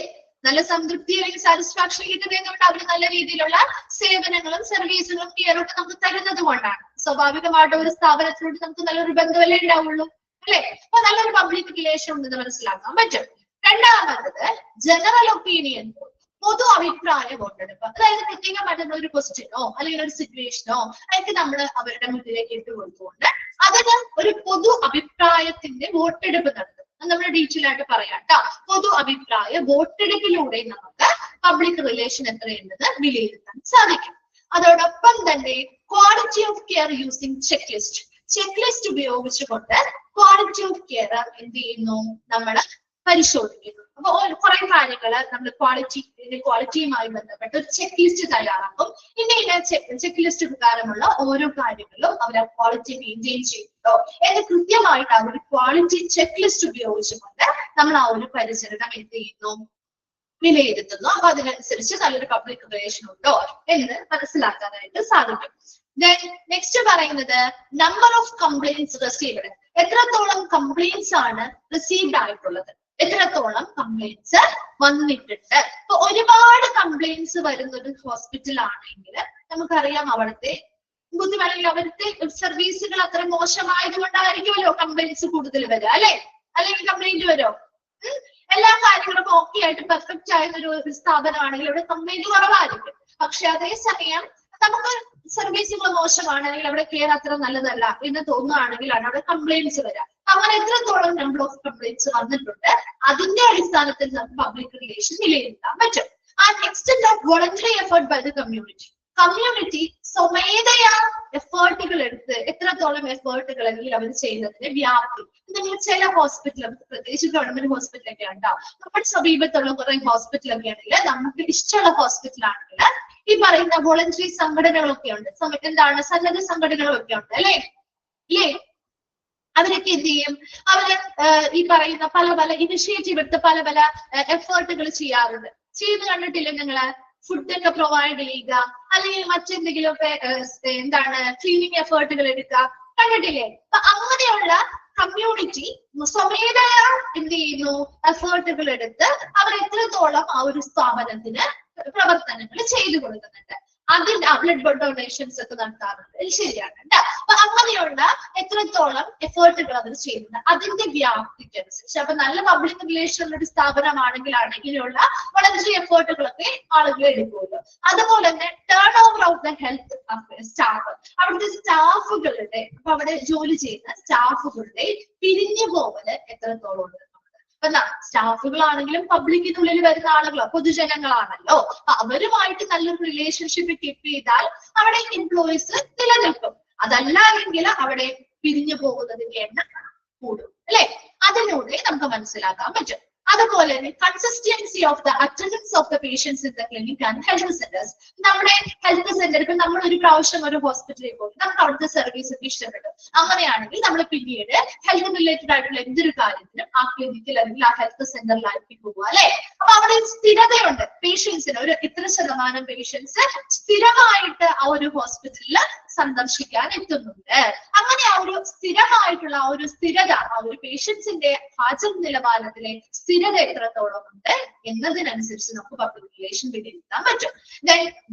നല്ല സംതൃപ്തി അല്ലെങ്കിൽ സാറ്റിസ്ഫാക്ഷൻ കിട്ടുന്നതുകൊണ്ട് അവർ നല്ല രീതിയിലുള്ള സേവനങ്ങളും സർവീസുകളും കെയറും ഒക്കെ നമുക്ക് തരുന്നത് കൊണ്ടാണ്. സ്വാഭാവികമായിട്ട് ഒരു സ്ഥാപനത്തിലൂടെ നമുക്ക് നല്ലൊരു ബന്ധമല്ലേ ഉണ്ടാവുള്ളൂ അല്ലെ? അപ്പൊ നല്ലൊരു പബ്ലിക് റിലേഷൻ ഉണ്ടെന്ന് മനസ്സിലാക്കാൻ പറ്റും. രണ്ടാമത്തത് ജനറൽ ഒപ്പീനിയൻ, പൊതു അഭിപ്രായ വോട്ടെടുപ്പ്. അതായത് പ്രത്യേകമായിട്ടുള്ള ഒരു ക്വസ്റ്റ്യനോ അല്ലെങ്കിൽ ഒരു സിറ്റുവേഷനോ അതിന് നമ്മൾ അവരുടെ മുന്നിലേക്ക് ഇട്ട് കൊടുത്തുകൊണ്ട് അതിന് ഒരു പൊതു അഭിപ്രായത്തിന്റെ വോട്ടെടുപ്പ് നടത്തും. നമ്മൾ ഡീറ്റെയിൽ ആയിട്ട് പറയാം കേട്ടോ. പൊതു അഭിപ്രായ വോട്ടെടുപ്പിലൂടെ നമുക്ക് പബ്ലിക് റിലേഷൻ എത്രയുണ്ടെന്ന് വിലയിരുത്താൻ സാധിക്കും. അതോടൊപ്പം തന്നെ quality of care using check list. Check list ഉപയോഗിച്ചുകൊണ്ട് ക്വാളിറ്റി ഓഫ് കെയർ എന്ത് ചെയ്യുന്നു, നമ്മൾ പരിശോധിക്കുന്നു. അപ്പൊ കുറെ കാര്യങ്ങൾ നമ്മൾ ക്വാളിറ്റിയുമായി ബന്ധപ്പെട്ട് ഒരു ചെക്ക് ലിസ്റ്റ് തയ്യാറാക്കും. ഇന്ന ചെക്ക് ലിസ്റ്റ് പ്രകാരമുള്ള ഓരോ കാര്യങ്ങളിലും അവർ ക്വാളിറ്റി മെയിൻറ്റെയിൻ ചെയ്യുന്നുണ്ടോ എന്ന് കൃത്യമായിട്ട് ആ ഒരു ക്വാളിറ്റി ചെക്ക് ലിസ്റ്റ് ഉപയോഗിച്ചുകൊണ്ട് നമ്മൾ ആ ഒരു പരിചരണം എന്ത് ചെയ്യുന്നു, വിലയിരുത്തുന്നു. അപ്പൊ അതിനനുസരിച്ച് നല്ലൊരു പബ്ലിക് റിലേഷൻ ഉണ്ടോ എന്ന് മനസ്സിലാക്കാനായിട്ട് സാധിക്കും. നെക്സ്റ്റ് പറയുന്നത് നമ്പർ ഓഫ് കംപ്ലൈന്റ്സ് റിസീവ്ഡ്. എത്രത്തോളം കംപ്ലൈന്റ്സ് ആണ് റിസീവ്ഡ് ആയിട്ടുള്ളത്, എത്രത്തോളം കംപ്ലൈന്റ്സ് വന്നിട്ടുണ്ട്. ഇപ്പൊ ഒരുപാട് കംപ്ലൈന്റ്സ് വരുന്ന ഒരു ഹോസ്പിറ്റൽ ആണെങ്കിൽ നമുക്കറിയാം അവിടുത്തെ ബുദ്ധിമുട്ടിൽ അവിടുത്തെ സർവീസുകൾ അത്ര മോശമായത് കൊണ്ടായിരിക്കുമല്ലോ കംപ്ലൈന്റ്സ് കൂടുതൽ വരിക അല്ലെ? അല്ലെങ്കിൽ കംപ്ലൈന്റ് വരോ? എല്ലാ കാര്യങ്ങളും ഓക്കെ ആയിട്ട് പെർഫെക്റ്റ് ആയ ഒരു സ്ഥാപനമാണെങ്കിൽ ഇവിടെ കംപ്ലൈന്റ് കുറവായിരിക്കും. പക്ഷെ അതേസമയം നമുക്ക് സർവീസുകൾ മോശമാണ് അല്ലെങ്കിൽ അവിടെ കെയർ അത്ര നല്ലതല്ല എന്ന് തോന്നുകയാണെങ്കിലാണ് അവിടെ കംപ്ലൈന്റ്സ് വരാം. അങ്ങനെ എത്രത്തോളം നമ്പർ ഓഫ് കംപ്ലൈന്റ്സ് വന്നിട്ടുണ്ട് അതിന്റെ അടിസ്ഥാനത്തിൽ നമുക്ക് പബ്ലിക് റിലേഷൻ വിലയിരുത്താൻ പറ്റും. Next voluntary effort by the community. Community സ്വമേധയാ എഫേർട്ടുകൾ എടുത്ത് എത്രത്തോളം എഫേർട്ടുകൾ അല്ലെങ്കിൽ അവർ ചെയ്യുന്നതിന്റെ വ്യാപ്തി. നിങ്ങൾ ചില ഹോസ്പിറ്റൽ, പ്രത്യേകിച്ച് ഗവൺമെന്റ് ഹോസ്പിറ്റലൊക്കെ ഉണ്ടാവും, നമ്മുടെ സമീപത്തുള്ള കുറെ ഹോസ്പിറ്റലൊക്കെ ആണെങ്കിൽ നമുക്ക് ഇഷ്ടമുള്ള ഹോസ്പിറ്റൽ ആണെങ്കിൽ ഈ പറയുന്ന വോളണ്ടറി സംഘടനകളൊക്കെ ഉണ്ട്, എന്താണ് സന്നദ്ധ സംഘടനകളൊക്കെ ഉണ്ട് അല്ലെ? അവരൊക്കെ എന്ത് ചെയ്യും, അവര് ഈ പറയുന്ന പല പല ഇനിഷ്യേറ്റീവ് എടുത്ത് പല പല എഫേർട്ടുകൾ ചെയ്യാറുണ്ട്. ചെയ്ത് കണ്ടിട്ടില്ലേ നിങ്ങള്? ഫുഡൊക്കെ പ്രൊവൈഡ് ചെയ്യുക അല്ലെങ്കിൽ മറ്റെന്തെങ്കിലുമൊക്കെ എന്താണ് ക്ലീനിങ് എഫേർട്ടുകൾ എടുക്കുക, കണ്ടിട്ടില്ലേ? അപ്പൊ അങ്ങനെയുള്ള കമ്മ്യൂണിറ്റി സ്വമേധയാ എന്ത് ചെയ്യുന്നു, എഫേർട്ടുകൾ എടുത്ത് അവർ എത്രത്തോളം ആ ഒരു സ്ഥാപനത്തിന് പ്രവർത്തനങ്ങൾ ചെയ്തു കൊടുക്കുന്നുണ്ട്. അതിന്റെ ബ്ലഡ് ഡൊണേഷൻസ് ഒക്കെ നടത്താറുണ്ട്, ശരിയാണ് കേട്ടോ. അപ്പൊ അങ്ങനെയുള്ള എത്രത്തോളം എഫേർട്ടുകൾ അവർ ചെയ്യുന്നുണ്ട് അതിന്റെ വ്യാപ്തിക്ക് അനുസരിച്ച്. അപ്പൊ നല്ല പബ്ലിക് റിലേഷൻ ഉള്ള ഒരു സ്ഥാപനമാണെങ്കിലാണ് ഇങ്ങനെയുള്ള വളരെ എഫേർട്ടുകളൊക്കെ ആളുകൾ എടുക്കുമല്ലോ. അതുപോലെ തന്നെ turn over of the health staff, അവിടുത്തെ സ്റ്റാഫുകളുടെ, അപ്പൊ അവിടെ ജോലി ചെയ്യുന്ന സ്റ്റാഫുകളുടെ പിരിഞ്ഞു പോകല് എത്രത്തോളം ഉണ്ട്. സ്റ്റാഫുകളാണെങ്കിലും പബ്ലിക്കിനുള്ളിൽ വരുന്ന ആളുകളോ പൊതുജനങ്ങളാണല്ലോ. അവരുമായിട്ട് നല്ലൊരു റിലേഷൻഷിപ്പ് കീപ്പ് ചെയ്താൽ അവിടെ എംപ്ലോയീസ് നിലനിൽക്കും. അതല്ലെങ്കിൽ അവിടെ പിരിഞ്ഞു പോകുന്നതിന്റെ എണ്ണം കൂടും അല്ലെ? അതിലൂടെ നമുക്ക് മനസ്സിലാക്കാൻ പറ്റും. അതുപോലെ തന്നെ consistency of the attendance of the patients in the clinic and health centres. നമ്മുടെ ഹെൽത്ത് സെന്റർ, ഇപ്പൊ നമ്മൾ ഒരു പ്രാവശ്യം ഒരു ഹോസ്പിറ്റലിൽ പോയി നമുക്ക് അവിടുത്തെ സർവീസ് ഒക്കെ ഇഷ്ടപ്പെട്ടു, അങ്ങനെയാണെങ്കിൽ നമ്മൾ പിന്നീട് ഹെൽത്ത് റിലേറ്റഡ് ആയിട്ടുള്ള എന്തൊരു കാര്യത്തിനും ആ ക്ലിനിക്കിൽ അല്ലെങ്കിൽ ആ ഹെൽത്ത് സെന്ററിലായിരിക്കും പോവുക അല്ലെ? അപ്പൊ അവിടെ സ്ഥിരതയുണ്ട്. പേഷ്യൻസിന് ഒരു ഇത്ര ശതമാനം പേഷ്യൻസ് സ്ഥിരമായിട്ട് ആ ഒരു ഹോസ്പിറ്റലിൽ സന്ദർശിക്കാൻ എത്തുന്നുണ്ട്. അങ്ങനെ ആ ഒരു സ്ഥിരമായിട്ടുള്ള ആ ഒരു സ്ഥിരത, ആ ഒരു പേഷ്യൻസിന്റെ ഹാജർ നിലവാരത്തിലെ സ്ഥിരത എത്രത്തോളം ഉണ്ട് എന്നതിനനുസരിച്ച് നമുക്ക് പബ്ലിക് റിലേഷൻ വിലയിരുത്താൻ പറ്റും.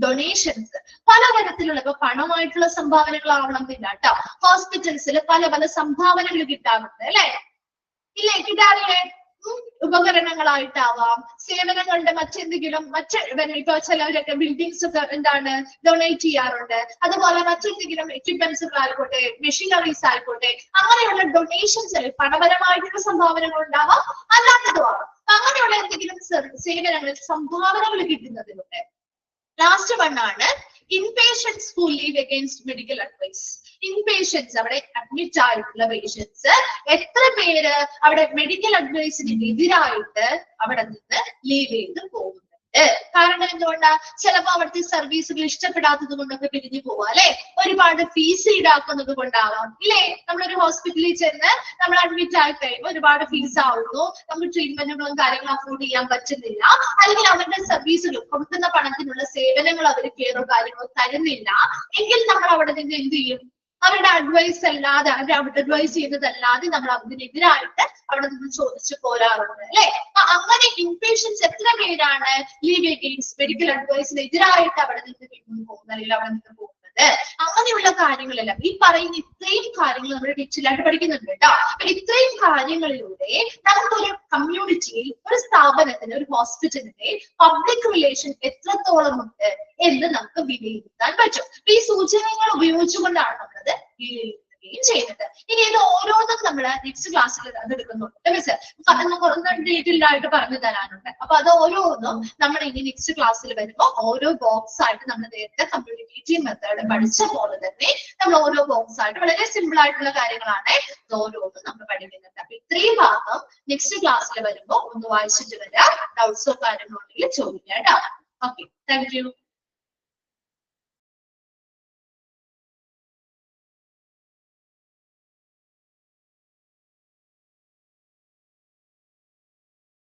ഡൊണേഷൻസ് പലതരത്തിലുള്ള, ഇപ്പൊ പണമായിട്ടുള്ള സംഭാവനകളാവണം എന്നില്ല കേട്ടോ. ഹോസ്പിറ്റൽസിൽ പല പല സംഭാവനകൾ കിട്ടാറുണ്ട് അല്ലെ? ഇല്ലേ? കിട്ടാറില്ലേ? ഉപകരണങ്ങളായിട്ടാവാം, സേവനങ്ങളുടെ മറ്റെന്തെങ്കിലും ഇപ്പൊ ചിലവരൊക്കെ ബിൽഡിങ്സ് ഒക്കെ എന്താണ് ഡൊണേറ്റ് ചെയ്യാറുണ്ട്. അതുപോലെ മറ്റെന്തെങ്കിലും എക്യുപ്മെന്റ്സുകൾ ആയിക്കോട്ടെ, മെഷീനറീസ് ആയിക്കോട്ടെ, അങ്ങനെയുള്ള ഡൊണേഷൻസ് പണപരമായിട്ടുള്ള സംഭാവനകൾ ഉണ്ടാവാം, അല്ലാത്തതും ആവാം. അങ്ങനെയുള്ള എന്തെങ്കിലും സേവനങ്ങൾ സംഭാവനകൾ കിട്ടുന്നതിലൂടെ. ലാസ്റ്റ് വൺ ആണ് inpatients who leave against medical advice. Inpatients, അവിടെ അഡ്മിറ്റ് ആയിട്ടുള്ള പേഷ്യൻസ് എത്ര പേര് അവിടെ മെഡിക്കൽ അഡ്വൈസിന് എതിരായിട്ട് അവിടെ നിന്ന് ലീവ് ചെയ്ത് പോകുന്നുണ്ട്. കാരണം എന്തുകൊണ്ടാ? ചിലപ്പോ അവിടുത്തെ സർവീസുകൾ ഇഷ്ടപ്പെടാത്തത് കൊണ്ടൊക്കെ പിരിഞ്ഞു പോവാ അല്ലെ, ഒരുപാട് ഫീസ് ഈടാക്കുന്നത് കൊണ്ടാവാം ഇല്ലേ. നമ്മളൊരു ഹോസ്പിറ്റലിൽ ചെന്ന് നമ്മൾ അഡ്മിറ്റ് ആയി കഴിയുമ്പോൾ ഒരുപാട് ഫീസ് ആവുന്നു, നമുക്ക് ട്രീറ്റ്മെന്റുകളും കാര്യങ്ങളും അഫോർഡ് ചെയ്യാൻ പറ്റുന്നില്ല, അല്ലെങ്കിൽ അവരുടെ സർവീസുകൾ കൊടുക്കുന്ന പണത്തിനുള്ള സേവനങ്ങൾ അവർ കെയറോ കാര്യങ്ങളോ തരുന്നില്ല എങ്കിൽ നമ്മൾ അവിടെ നിന്ന് എന്ത് ചെയ്യും? അവരുടെ അഡ്വൈസ് അല്ലാതെ, അവരുടെ അഡ്വൈസ് ചെയ്യുന്നതല്ലാതെ നമ്മൾ അതിനെതിരായിട്ട് അവിടെ നിന്ന് ചോദിച്ചു പോരാറുണ്ട് അല്ലെ. അങ്ങനെ ഇൻപേഷ്യൻസ് എത്ര പേരാണ് ലീവ് അഗെയിൻസ്റ്റ് മെഡിക്കൽ അഡ്വൈസിന് എതിരായിട്ട് അവിടെ നിന്ന് പോകുന്നത്, അല്ലെങ്കിൽ അവിടെ നിന്ന് പോകുന്നത്? അങ്ങനെയുള്ള കാര്യങ്ങളെല്ലാം ഈ പറയുന്ന ഇത്രയും കാര്യങ്ങൾ നമ്മൾ ഡീറ്റെയിലായിട്ട് പഠിക്കുന്നുണ്ട് കേട്ടോ. ഇത്രയും കാര്യങ്ങളിലൂടെ നമുക്കൊരു കമ്മ്യൂണിറ്റിയിൽ, ഒരു സ്ഥാപനത്തിന്, ഒരു ഹോസ്പിറ്റലിന്റെ പബ്ലിക് റിലേഷൻ എത്രത്തോളം ഉണ്ട് എന്ന് നമുക്ക് വിലയിരുത്താൻ പറ്റും. ഈ സൂചനകൾ ഉപയോഗിച്ചുകൊണ്ടാണ് നമ്മളത് വിലയിരുത്തുകയും ചെയ്യുന്നത്. ഇനി ഇത് ഓരോന്നും നമ്മൾ നെക്സ്റ്റ് ക്ലാസ്സിൽ അത് എടുക്കുന്നുണ്ട് മിസ്, കുറച്ച് ഡീറ്റെയിൽഡ് ആയിട്ട് പറഞ്ഞു തരാനുണ്ട്. അപ്പൊ അത് ഓരോന്നും നമ്മൾ ഇനി നെക്സ്റ്റ് ക്ലാസ്സിൽ വരുമ്പോൾ ഓരോ ബോക്സ് ആയിട്ട് നമ്മൾ നേരത്തെ കമ്മ്യൂണിക്കേറ്റീവ് മെത്തേഡ് പഠിച്ച പോലെ തന്നെ നമ്മൾ ഓരോ ബോക്സ് ആയിട്ട് വളരെ സിമ്പിൾ ആയിട്ടുള്ള കാര്യങ്ങളാണ് ഇത് ഓരോന്നും നമ്മൾ പഠിക്കുന്നുണ്ട്. അപ്പൊ ഇത്രയും ഭാഗം നെക്സ്റ്റ് ക്ലാസ്സിൽ വരുമ്പോൾ ഒന്ന് വായിച്ചിട്ട് വരാം. ഡൗട്ട്സോ കാര്യങ്ങളോ ഉണ്ടെങ്കിൽ ചോദിക്കാം കേട്ടോ. Okay, thank you.